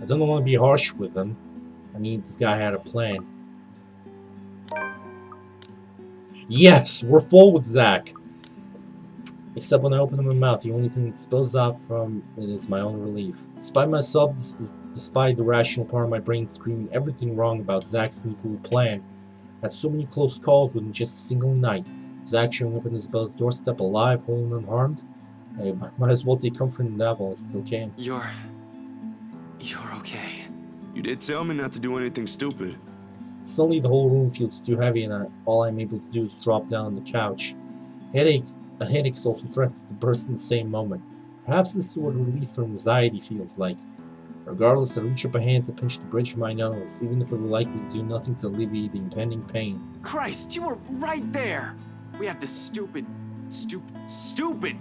Speaker 1: I don't want to be harsh with him. I mean, this guy had a plan. Yes, we're full with Zach. Except when I open my mouth, the only thing that spills out from it is my own relief. Despite myself, despite the rational part of my brain screaming everything wrong about Zach's neat little plan, I had so many close calls within just a single night. Zach showing up on Isabella's doorstep alive, whole and unharmed. I might as well take comfort in that while I still can.
Speaker 3: You're okay.
Speaker 7: You did tell me not to do anything stupid.
Speaker 1: Suddenly the whole room feels too heavy and all I'm able to do is drop down on the couch. A headache also threatens to burst in the same moment. Perhaps this is what a release from anxiety feels like. Regardless, I reach up a hand to pinch the bridge of my nose, even if it will likely do nothing to alleviate the impending pain.
Speaker 3: Christ, you were right there! We have this stupid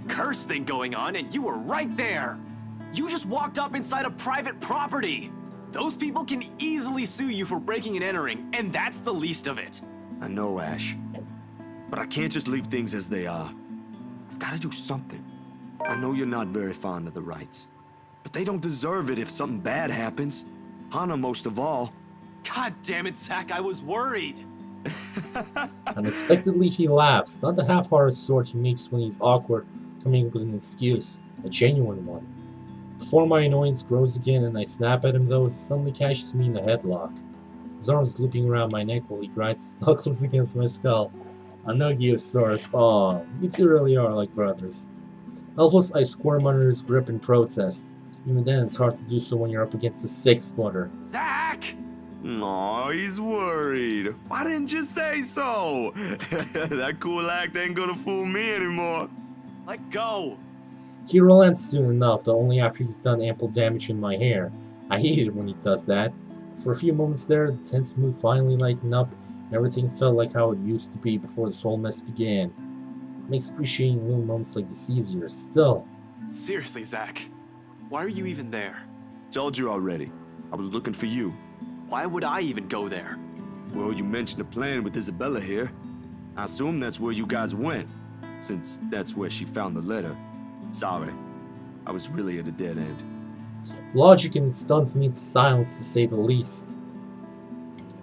Speaker 3: curse thing going on, and you were right there! You just walked up inside a private property! Those people can easily sue you for breaking and entering, and that's the least of it.
Speaker 7: I know, Ash. But I can't just leave things as they are. I've got to do something. I know you're not very fond of the Wrights, but they don't deserve it if something bad happens. Hannah most of all.
Speaker 3: God damn it, Zach, I was worried.
Speaker 1: Unexpectedly, he laughs, not the half-hearted sort he makes when he's awkward, coming up with an excuse, a genuine one. Before my annoyance grows again and I snap at him though, he suddenly catches me in a headlock. His arms looping around my neck while he grinds his knuckles against my skull. A nuggie of sorts. Aw, you two really are like brothers. Helpless, I squirm under his grip in protest. Even then, it's hard to do so when you're up against a 6-footer.
Speaker 3: Zach!
Speaker 7: Aw, he's worried. Why didn't you say so? That cool act ain't gonna fool me anymore.
Speaker 3: Let go!
Speaker 1: He relents soon enough, though only after he's done ample damage in my hair. I hate it when he does that. For a few moments there, the tense mood finally lightened up, and everything felt like how it used to be before this whole mess began. It makes appreciating little moments like this easier. Still.
Speaker 3: Seriously, Zach. Why are you even there?
Speaker 7: Told you already. I was looking for you.
Speaker 3: Why would I even go there?
Speaker 7: Well, you mentioned a plan with Isabella here. I assume that's where you guys went, since that's where she found the letter. Sorry. I was really at a dead end.
Speaker 1: Logic and it stuns me into silence, to say the least.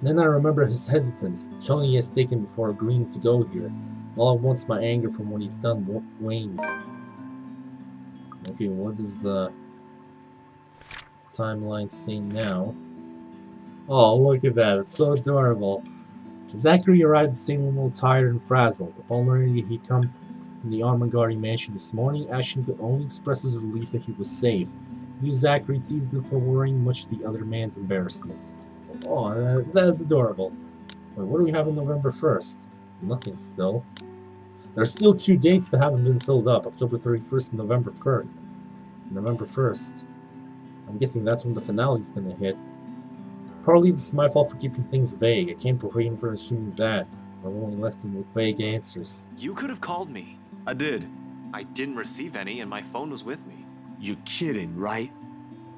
Speaker 1: Then I remember his hesitance, the tone he has taken before agreeing to go here. All at once my anger from what he's done wanes. Okay, what is the timeline saying now. Oh, look at that. It's so adorable. Zachary arrived at Salem all tired and frazzled. Upon learning that he'd come from the armor guarding mansion this morning, Ashton could only express his relief that he was safe. He used Zachary teased him for worrying, much to the other man's embarrassment. Oh, that is adorable. Wait, what do we have on November 1st? Nothing still. There's still 2 dates that haven't been filled up, October 31st and November 3rd. November 1st. I'm guessing that's when the finale's gonna hit. Partly this is my fault for keeping things vague. I can't berate him for assuming that. I've only left him with vague answers.
Speaker 3: You could have called me.
Speaker 7: I did.
Speaker 3: I didn't receive any, and my phone was with me.
Speaker 7: You're kidding, right?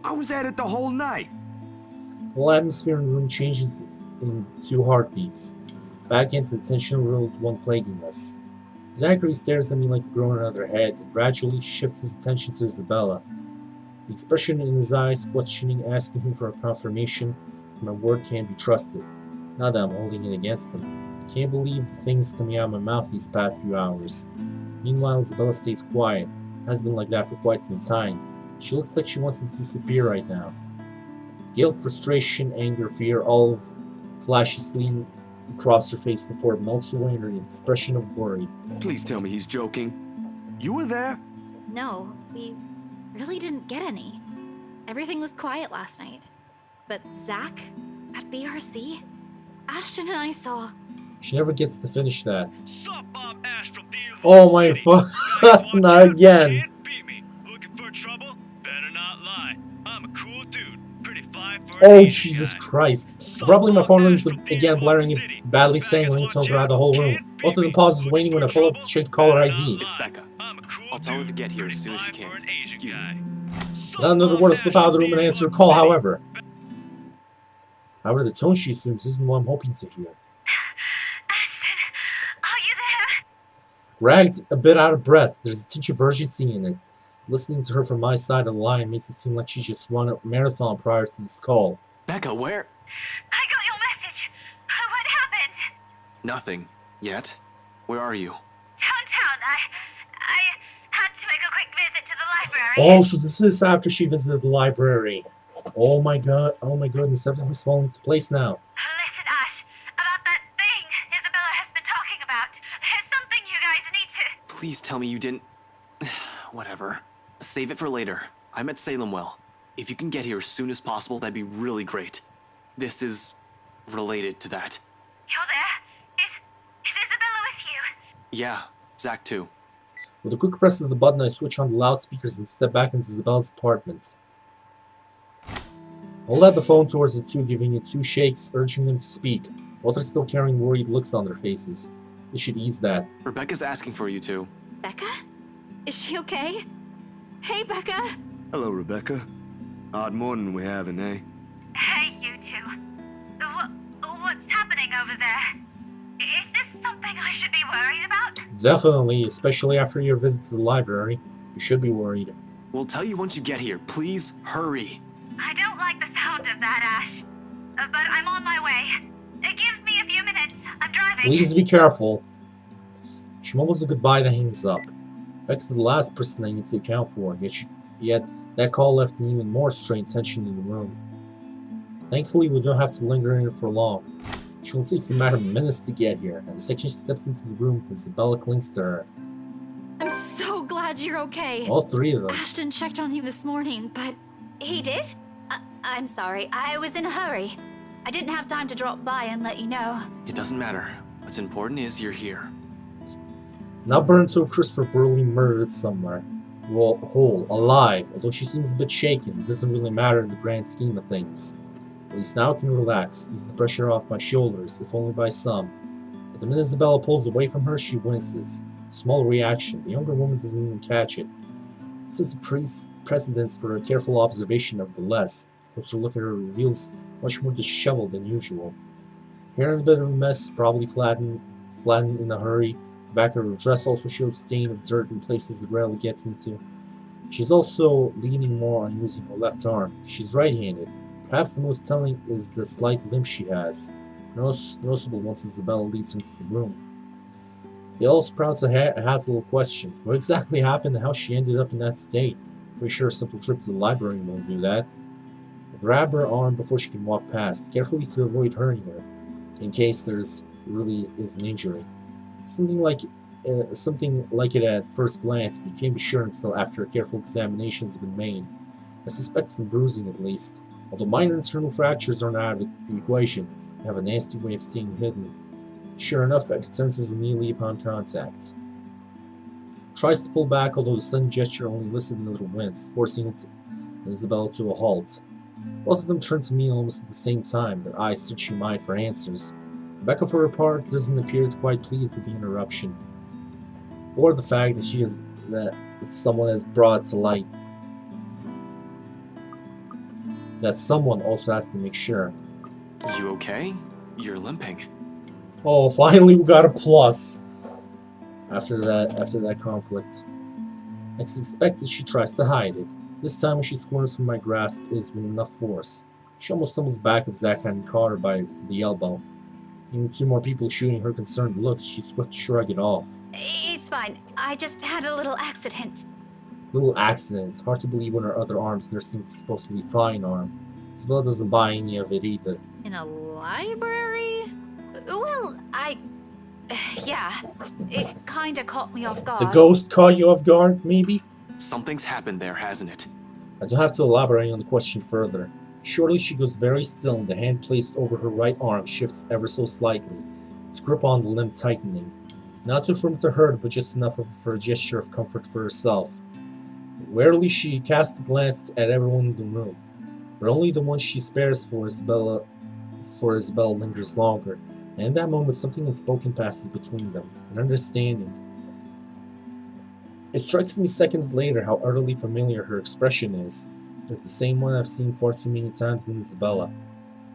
Speaker 7: I was at it the whole night.
Speaker 1: The whole atmosphere in the room changes in 2 heartbeats. Back into the tension-riddled one plaguing us. Zachary stares at me like a grown in another head, and gradually shifts his attention to Isabella. The expression in his eyes, questioning, asking him for a confirmation, my word can't be trusted. Now that I'm holding it against him. I can't believe the things coming out of my mouth these past few hours. Meanwhile, Isabella stays quiet. Has been like that for quite some time. She looks like she wants to disappear right now. Guilt, frustration, anger, fear, all of flashes fleeing across her face before it melts away in an expression of worry.
Speaker 7: Please tell me he's joking. You were there?
Speaker 2: No, we really didn't get any. Everything was quiet last night. But Zach, at BRC, Ashton and I saw...
Speaker 1: She never gets to finish that.
Speaker 6: Sup, I'm Ash from Deal
Speaker 1: Oh my
Speaker 6: City.
Speaker 1: fuck,
Speaker 6: Guys want
Speaker 1: not
Speaker 6: you?
Speaker 1: again.
Speaker 6: Can't beat me. Looking for trouble? Better not lie. I'm a cool dude. Pretty fly for an
Speaker 1: Oh,
Speaker 6: Asian
Speaker 1: Jesus
Speaker 6: guy.
Speaker 1: Christ. Probably my phone rings again, blaring it badly saying when he told her the whole room. Both of them pauses waiting when I pull up to check the caller ID.
Speaker 3: It's Becca.
Speaker 6: I'm a cool
Speaker 3: I'll tell her to
Speaker 6: dude.
Speaker 3: get here
Speaker 6: Pretty
Speaker 3: as soon as she
Speaker 6: fly
Speaker 3: can.
Speaker 6: for an Asian
Speaker 3: Excuse
Speaker 6: guy.
Speaker 3: me.
Speaker 6: Sup,
Speaker 1: Not another
Speaker 6: I'm
Speaker 1: word to slip
Speaker 6: Ash
Speaker 1: out of the
Speaker 6: from
Speaker 1: room and answer a
Speaker 6: Deal
Speaker 1: call,
Speaker 6: City.
Speaker 1: however. However, the tone she assumes isn't what I'm hoping to hear.
Speaker 5: Ashton, are you there?
Speaker 1: Ragged, a bit out of breath, there's a tinge of urgency in it. Listening to her from my side of the line makes it seem like she just run a marathon prior to this call.
Speaker 3: Becca, where?
Speaker 5: I got your message. What happened?
Speaker 3: Nothing. Yet. Where are you?
Speaker 5: Downtown. I had to make a quick visit to the library.
Speaker 1: Oh, so this is after she visited the library. Oh my goodness, everything's falling into place now.
Speaker 5: Listen, Ash, about that thing Isabella has been talking about. There's something you guys need to...
Speaker 3: Please tell me you didn't... Whatever. Save it for later. I'm at Salem Well. If you can get here as soon as possible, that'd be really great. This is... related to that.
Speaker 5: You're there? Is Isabella with you?
Speaker 3: Yeah, Zach too.
Speaker 1: With a quick press of the button, I switch on the loudspeakers and step back into Isabella's apartment. Hold out the phone towards the two, giving it 2 shakes, urging them to speak. Both are still carrying worried looks on their faces. They should ease that.
Speaker 3: Rebecca's asking for you two.
Speaker 2: Becca? Is she okay? Hey, Becca!
Speaker 7: Hello, Rebecca. Odd morning we having, eh?
Speaker 5: Hey, you two. What's happening over there? Is this something I should be worried about?
Speaker 1: Definitely, especially after your visit to the library. You should be worried.
Speaker 3: We'll tell you once you get here. Please, hurry.
Speaker 5: I don't like the sound of that, Ash. But I'm on my way. Give me a few minutes. I'm driving.
Speaker 1: Please be careful. She mumbles a goodbye that hangs up. Becca's the last person I need to account for, yet that call left an even more strained tension in the room. Thankfully, we don't have to linger in it for long. She only takes a matter of minutes to get here, and the second she steps into the room, Isabella clings to her.
Speaker 2: I'm so glad you're okay.
Speaker 1: All 3 of them.
Speaker 2: Ashton checked on you this morning, but...
Speaker 8: He did? I'm sorry. I was in a hurry. I didn't have time to drop by and let you know.
Speaker 3: It doesn't matter. What's important is you're here.
Speaker 1: Not burned to a crisp for Burley murdered somewhere. Well, whole, alive, although she seems a bit shaken, it doesn't really matter in the grand scheme of things. At least now I can relax, ease the pressure off my shoulders, if only by some. But the minute Isabella pulls away from her, she winces. A small reaction, the younger woman doesn't even catch it. This is a precedence for a careful observation of the less. A closer look at her reveals much more disheveled than usual. Hair in a bit of a mess, probably flattened in a hurry. The back of her dress also shows stain of dirt in places it rarely gets into. She's also leaning more on using her left arm. She's right-handed. Perhaps the most telling is the slight limp she has, noticeable once Isabella leads her into the room. They all sprout a handful of questions. What exactly happened and how she ended up in that state? Pretty sure a simple trip to the library won't do that. grab her arm before she can walk past, carefully to avoid hurting her, in case there's really is an injury. Something like it at first glance, but you can't be sure until after a careful examination has been made. I suspect some bruising at least. Although minor internal fractures are not out of the equation, they have a nasty way of staying hidden. Sure enough, Becca tenses immediately upon contact. Tries to pull back, although the sudden gesture only elicited a little wince, forcing Isabella to a halt. Both of them turn to me almost at the same time, their eyes searching mine for answers. Rebecca, for her part, doesn't appear quite pleased with the interruption, or the fact that someone has brought to light that someone also has to make sure.
Speaker 3: You okay? You're limping.
Speaker 1: Oh, finally we got a plus after that conflict. As expected, she tries to hide it. This time when she squirms from my grasp is with enough force. She almost stumbles back if Zach hadn't caught her by the elbow. Even two more people shooting her concerned looks, she swift to shrug it off.
Speaker 8: It's fine. I just had a little accident.
Speaker 1: Little accident. Hard to believe when her other arm's nursing the supposedly fine arm. Isabella doesn't buy any of it either.
Speaker 2: In a library?
Speaker 8: Well, yeah. It kinda caught me off guard.
Speaker 1: The ghost caught you off guard, maybe?
Speaker 3: Something's happened there, hasn't it?
Speaker 1: I don't have to elaborate on the question further. Shortly she goes very still and the hand placed over her right arm shifts ever so slightly, its grip on the limb tightening. Not too firm to hurt, but just enough for a gesture of comfort for herself. Warily she casts a glance at everyone in the room, but only the one she spares for Isabella lingers longer, and in that moment something unspoken passes between them, an understanding. It strikes me seconds later how utterly familiar her expression is. It's the same one I've seen far too many times in Isabella.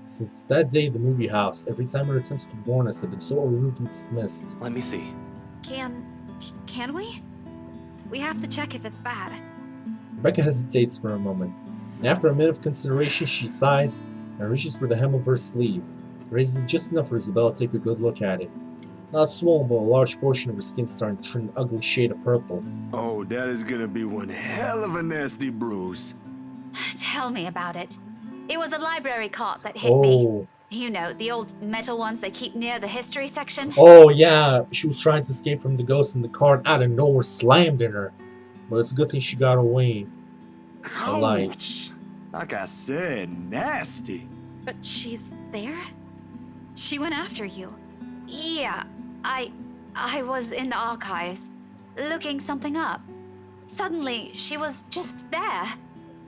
Speaker 1: Since that day at the movie house, every time her attempts to warn us have been so rudely dismissed.
Speaker 3: Let me see.
Speaker 2: Can we? We have to check if it's bad.
Speaker 1: Rebecca hesitates for a moment, and after a minute of consideration she sighs and reaches for the hem of her sleeve, raises it just enough for Isabella to take a good look at it. Not swollen, but a large portion of her skin starting to turn an ugly shade of purple.
Speaker 7: Oh, that is gonna be one hell of a nasty bruise.
Speaker 8: Tell me about it. It was a library cart that hit me.
Speaker 1: Oh.
Speaker 8: You know, the old metal ones they keep near the history section.
Speaker 1: Oh yeah, she was trying to escape from the ghost and the cart out of nowhere slammed in her. But it's a good thing she got away.
Speaker 7: Ouch! Like I said, nasty.
Speaker 2: But she's there? She went after you.
Speaker 8: Yeah, I was in the archives, looking something up. Suddenly, she was just there.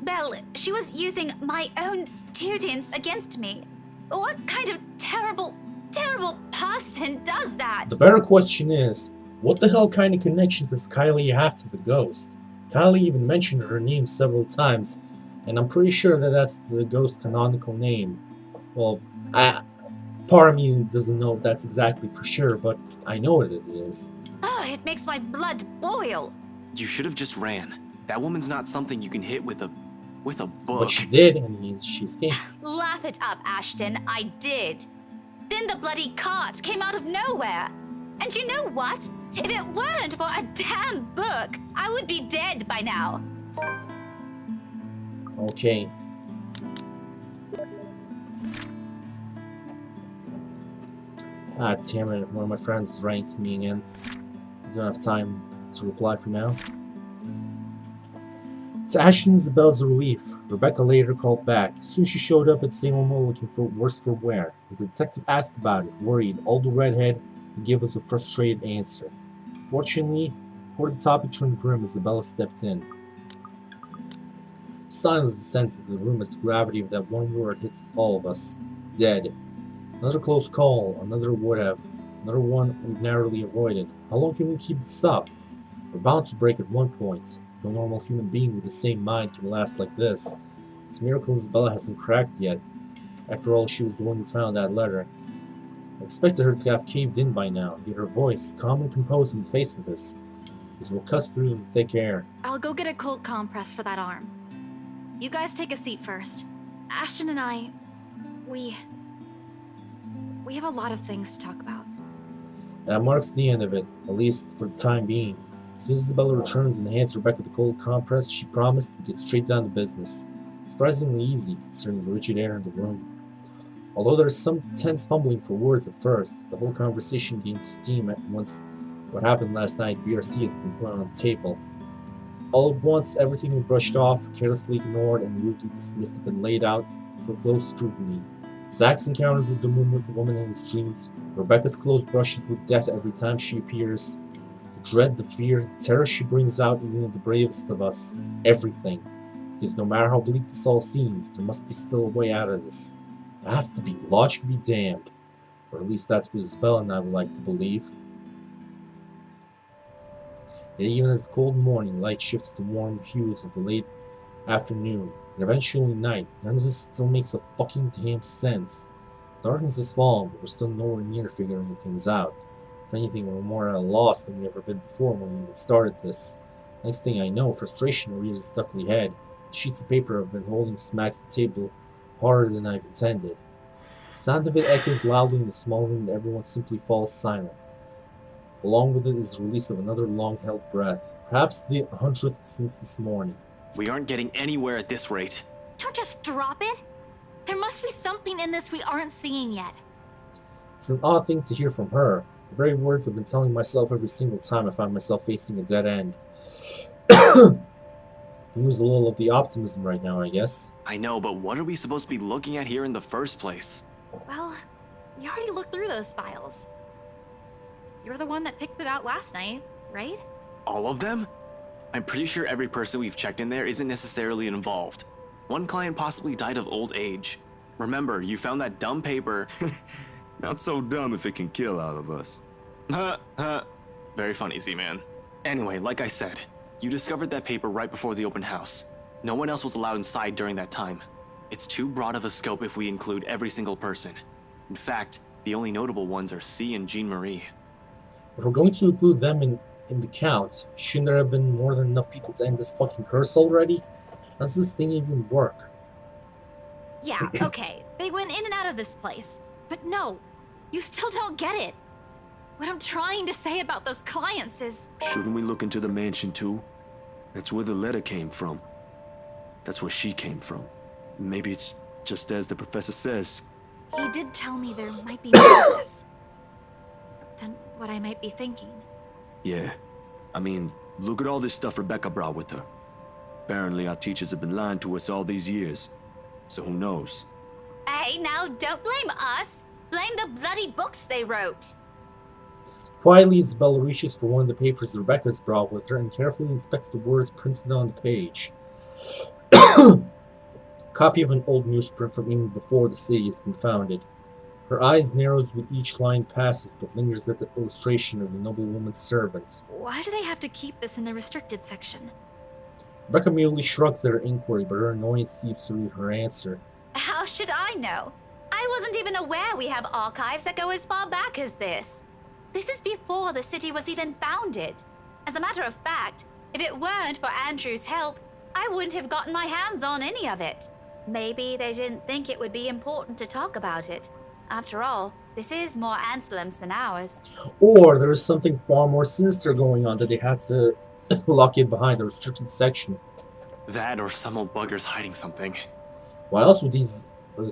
Speaker 8: Well, she was using my own students against me. What kind of terrible person does that?
Speaker 1: The better question is, what the hell kind of connection does Kylie have to the ghost? Kylie even mentioned her name several times, and I'm pretty sure that that's the ghost's canonical name. Well, part of me doesn't know if that's exactly for sure, but I know what it is.
Speaker 8: Oh, it makes my blood boil.
Speaker 3: You should have just ran. That woman's not something you can hit with a book.
Speaker 1: But she did, and she escaped.
Speaker 8: Laugh it up, Ashton. I did. Then the bloody cart came out of nowhere. And you know what? If it weren't for a damn book, I would be dead by now.
Speaker 1: Okay. Ah, damn it. One of my friends is writing to me again. I don't have time to reply for now. To Ashton and Isabel's relief, Rebecca later called back. Soon she showed up at Salem Mall looking for worse for wear. The detective asked about it, worried, all the redhead, and gave us a frustrated answer. Fortunately, before the topic turned grim, Isabella stepped in. Silence descends into the room as the gravity of that one word hits all of us. Dead. Another close call, another would have, another one we've narrowly avoided. How long can we keep this up? We're bound to break at one point. No normal human being with the same mind can last like this. It's a miracle Isabella hasn't cracked yet. After all, she was the one who found that letter. I expected her to have caved in by now, yet her voice, calm and composed in the face of this, was what cuts through the thick air.
Speaker 2: I'll go get a cold compress for that arm. You guys take a seat first. Ashton and I, we have a lot of things to talk about.
Speaker 1: That marks the end of it, at least for the time being. As soon as Isabella returns and hands Rebecca the cold compress, she promised to get straight down to business. Surprisingly easy, considering the rigid air in the room. Although there's some tense fumbling for words at first, the whole conversation gains steam at once. What happened last night, BRC has been put on the table. All at once, everything we brushed off, carelessly ignored, and rudely dismissed had been laid out for close scrutiny. Zach's encounters with the woman in his dreams, Rebecca's close brushes with death every time she appears, the dread, the fear, the terror she brings out even in the bravest of us, everything. Because no matter how bleak this all seems, there must be still a way out of this. It has to be. Logic be damned. Or at least that's what Isabella and I would like to believe. Yet even as the cold morning light shifts to warm hues of the late afternoon, and eventually night, none of this still makes a fucking damn sense. Darkness has fallen, but we're still nowhere near figuring things out. If anything, we're more at a loss than we ever been before when we even started this. Next thing I know, frustration rears its ugly head. The sheets of paper I've been holding smacks the table harder than I've intended. The sound of it echoes loudly in the small room and everyone simply falls silent. Along with it is the release of another long-held breath, perhaps the 100th since this morning.
Speaker 3: We aren't getting anywhere at this rate.
Speaker 2: Don't just drop it. There must be something in this we aren't seeing yet.
Speaker 1: It's an odd thing to hear from her. The very words I've been telling myself every single time I find myself facing a dead end. Use a little of the optimism right now, I guess.
Speaker 3: I know, but what are we supposed to be looking at here in the first place?
Speaker 2: Well, you already looked through those files. You're the one that picked it out last night, right?
Speaker 3: All of them? I'm pretty sure every person we've checked in there isn't necessarily involved. One client possibly died of old age. Remember, you found that dumb paper.
Speaker 7: Not so dumb if it can kill all of us.
Speaker 3: Very funny, Z-Man. Anyway, like I said, you discovered that paper right before the open house. No one else was allowed inside during that time. It's too broad of a scope if we include every single person. In fact, the only notable ones are C and Jean Marie.
Speaker 1: If we're going to include them in the count, shouldn't there have been more than enough people to end this fucking curse already? How does this thing even work?
Speaker 2: Yeah, okay. They went in and out of this place. But no, you still don't get it. What I'm trying to say about those clients is...
Speaker 7: Shouldn't we look into the mansion too? That's where the letter came from. That's where she came from. Maybe it's just as the professor says.
Speaker 2: He did tell me there might be more of this than what I might be thinking.
Speaker 7: Yeah. I mean, look at all this stuff Rebecca brought with her. Apparently our teachers have been lying to us all these years. So who knows?
Speaker 8: Hey, now don't blame us. Blame the bloody books they wrote.
Speaker 1: Quietly, Isabella reaches for one of the papers Rebecca's brought with her and carefully inspects the words printed on the page. Copy of an old newsprint from even before the city has been founded. Her eyes narrows with each line passes, but lingers at the illustration of the noblewoman's servant.
Speaker 2: Why do they have to keep this in the restricted section?
Speaker 1: Rebecca merely shrugs at her inquiry, but her annoyance seeps through her answer.
Speaker 8: How should I know? I wasn't even aware we have archives that go as far back as this. This is before the city was even founded. As a matter of fact, if it weren't for Andrew's help, I wouldn't have gotten my hands on any of it. Maybe they didn't think it would be important to talk about it. After all, this is more Anselm's than ours.
Speaker 1: Or there is something far more sinister going on that they had to lock it behind the restricted section.
Speaker 3: That or some old bugger's hiding something.
Speaker 1: Why else would these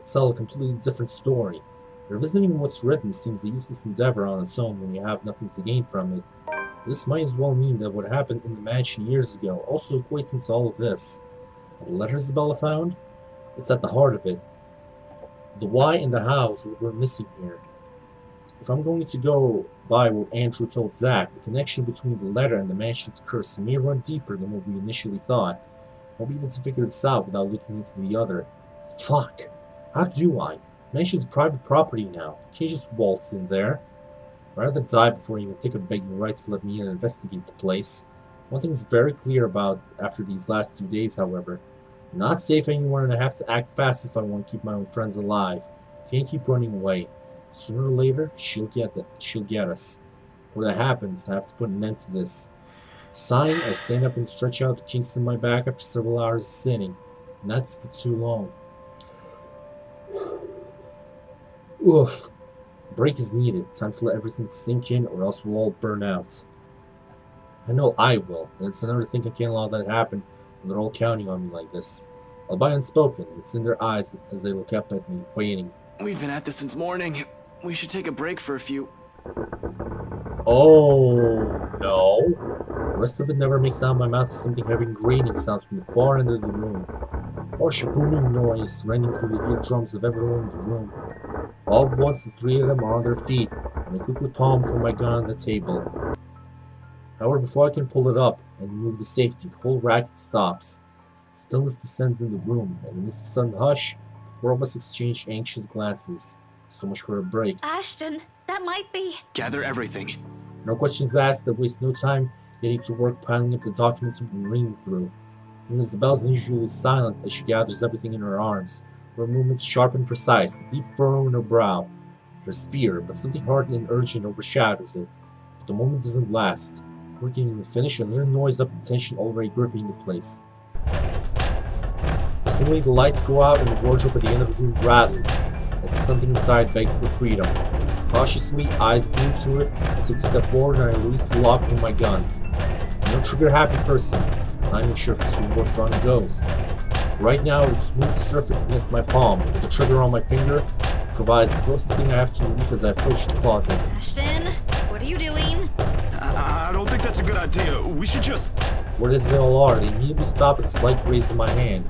Speaker 1: tell a completely different story? Revisiting what's written seems a useless endeavor on its own when you have nothing to gain from it. This might as well mean that what happened in the mansion years ago also equates into all of this. The letter Isabella found? It's at the heart of it. The why and the how is what we're missing here. If I'm going to go by what Andrew told Zach, the connection between the letter and the mansion's curse may run deeper than what we initially thought. I'll be able to figure this out without looking into the other. Fuck. How do I? The mansion's private property now. You can't just waltz in there. I'd rather die before I even think of begging right to let me in and investigate the place. One thing's very clear about after these last 2 days, however. I'm not safe anywhere and I have to act fast if I want to keep my own friends alive. Can't keep running away. Sooner or later, she'll get us. When that happens, I have to put an end to this. Sighing, I stand up and stretch out the kinks in my back after several hours of sitting. And that's for too long. Oof. A break is needed. Time to let everything sink in or else we'll all burn out. I know I will, and it's another thing I can't allow that to happen when they're all counting on me like this. Albeit unspoken, it's in their eyes as they look up at me, waiting.
Speaker 3: We've been at this since morning. We should take a break for a few.
Speaker 1: Oh, no. The rest of it never makes out of my mouth as something having grating sounds from the far end of the room. Harsh booming noise running through the eardrums of everyone in the room. All at once, the three of them are on their feet, and I quickly palm for my gun on the table. However, before I can pull it up and remove the safety, the whole racket stops. Stillness descends in the room, and in this sudden hush, the four of us exchange anxious glances. So much for a break.
Speaker 8: Ashton, that might be.
Speaker 3: Gather everything.
Speaker 1: No questions asked, that waste no time getting to work piling up the documents we've been reading through. And Isabel's unusually silent as she gathers everything in her arms, her movements sharp and precise, a deep furrow in her brow. There's fear, but something hard and urgent overshadows it. But the moment doesn't last. We're getting even finished, another noise up, the tension already gripping the place. Suddenly the lights go out and the wardrobe at the end of the room rattles, as if something inside begs for freedom. Cautiously, eyes glued to it, I take a step forward and I release the lock from my gun. I'm a trigger-happy person, and I'm not sure if this will work on a ghost. Right now, it's smooth surface against my palm, but the trigger on my finger provides the closest thing I have to relief as I approach the closet.
Speaker 2: Ashton, what are you doing?
Speaker 7: I don't think that's a good idea. We should just...
Speaker 1: Where as they all are, they immediately stop at a slight raise in my hand.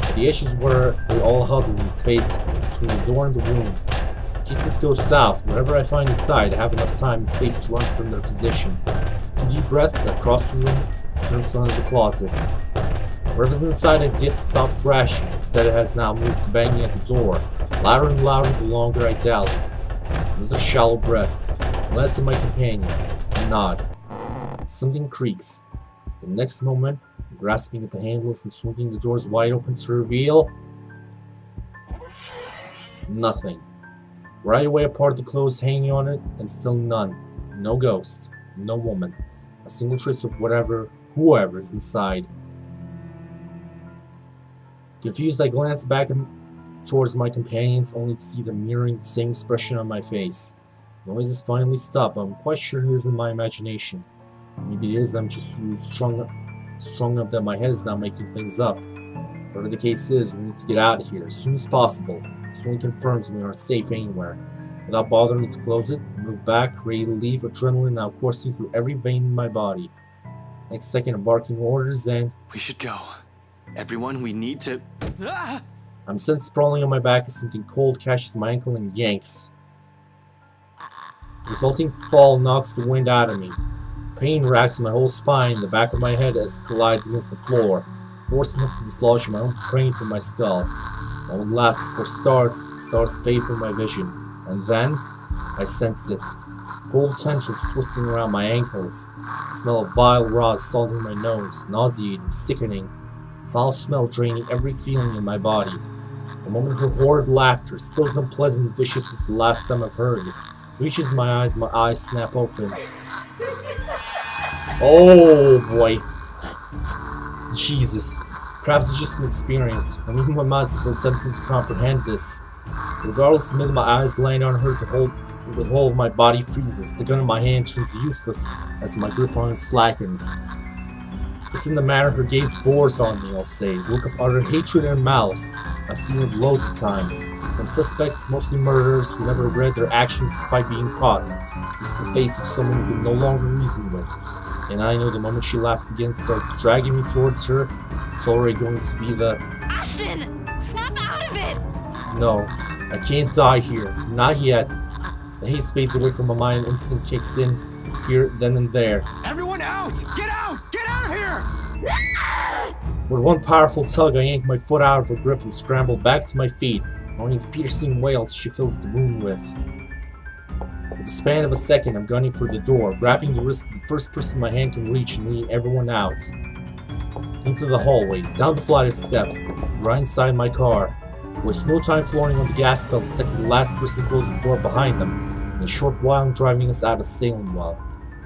Speaker 1: At the edge is where they all huddle in space between the door and the room. In case this goes south, whatever I find inside, I have enough time and space to run from their position. 2 deep breaths, I cross the room, stood in front of the closet. Whatever's inside has yet to stop crashing. Instead, it has now moved to banging at the door, louder and louder the longer I dally. Another shallow breath. Glance at my companions. A nod. Something creaks. The next moment, I'm grasping at the handles and swinging the doors wide open to reveal... nothing. Right away apart the clothes hanging on it, and still none. No ghost. No woman. A single trace of whoever's inside. Confused, I glance back towards my companions, only to see them mirroring the same expression on my face. Noise has finally stopped, but I'm quite sure it isn't my imagination. Maybe it is I'm just too strung up that my head is now making things up. Whatever the case is, we need to get out of here as soon as possible. This only confirms we aren't safe anywhere. Without bothering to close it, I move back, ready to leave, adrenaline now coursing through every vein in my body. Next second, I'm barking orders and...
Speaker 3: We should go. Everyone, we need to... Ah!
Speaker 1: I'm sent sprawling on my back as something cold catches my ankle and yanks. The resulting fall knocks the wind out of me. Pain racks my whole spine, the back of my head as it collides against the floor, forcing it to dislodge my own brain from my skull. That would last before stars fade from my vision. And then, I sensed it. Cold tendrils twisting around my ankles. The smell of vile raw assaulting my nose, nauseating, sickening. Foul smell draining every feeling in my body. The moment her horrid laughter, still as unpleasant and vicious as the last time I've heard it, reaches my eyes snap open. Oh boy. Jesus. Perhaps it's just an experience, or even my mind's still attempting to comprehend this. Regardless, the minute my eyes land on her, the whole of my body freezes. The gun in my hand turns useless as my grip on it slackens. It's in the manner her gaze bores on me, I'll say, the look of utter hatred and malice. I've seen it loads of times. From suspects, mostly murderers, who never regret their actions despite being caught. This is the face of someone who can no longer reason with. And I know the moment she laughs again, starts dragging me towards her, it's already going to be the...
Speaker 2: Ashton! Snap out of it!
Speaker 1: No, I can't die here. Not yet. The haze fades away from my mind, instinct kicks in, here, then and there.
Speaker 7: Everyone out! Get out! Get out of here!
Speaker 1: With one powerful tug, I yank my foot out of her grip and scramble back to my feet, moaning piercing wails she fills the room with. With the span of a second, I'm gunning for the door, grabbing the wrist of the first person my hand can reach and leading everyone out. Into the hallway, down the flight of steps, right inside my car. With no time floating on the gas pedal the second the last person closes the door behind them. In a short while, I'm driving us out of Salemwell.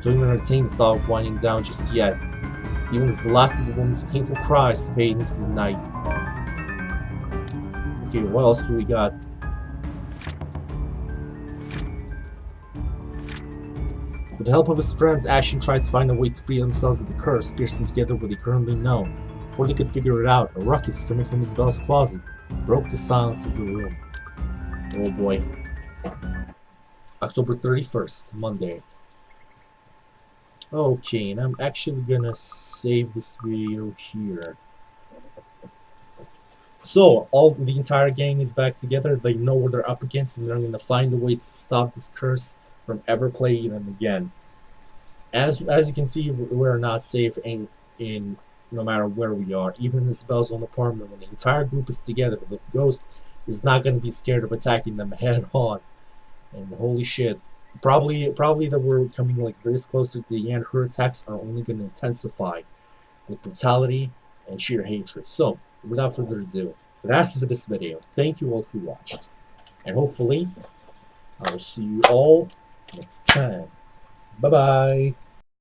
Speaker 1: Don't even entertain the thought of winding down just yet, even as the last of the woman's painful cries fade into the night. Okay, what else do we got? With the help of his friends, Ashton tried to find a way to free themselves of the curse, piercing together what they currently know. Before they could figure it out, a ruckus coming from Isabella's closet broke the silence of the room. Oh boy. October 31st, Monday. Okay, and I'm actually gonna save this video here. So, the entire gang is back together. They know what they're up against, and they're gonna find a way to stop this curse from ever plaguing them again. As you can see, we're not safe in no matter where we are. Even in Isabel's own apartment, when the entire group is together, the ghost is not gonna be scared of attacking them head on. And holy shit, probably that we're coming like this closer to the end. Her attacks are only gonna intensify with brutality and sheer hatred. So, without further ado, that's it for this video. Thank you all who watched, and hopefully I will see you all next time. Bye bye.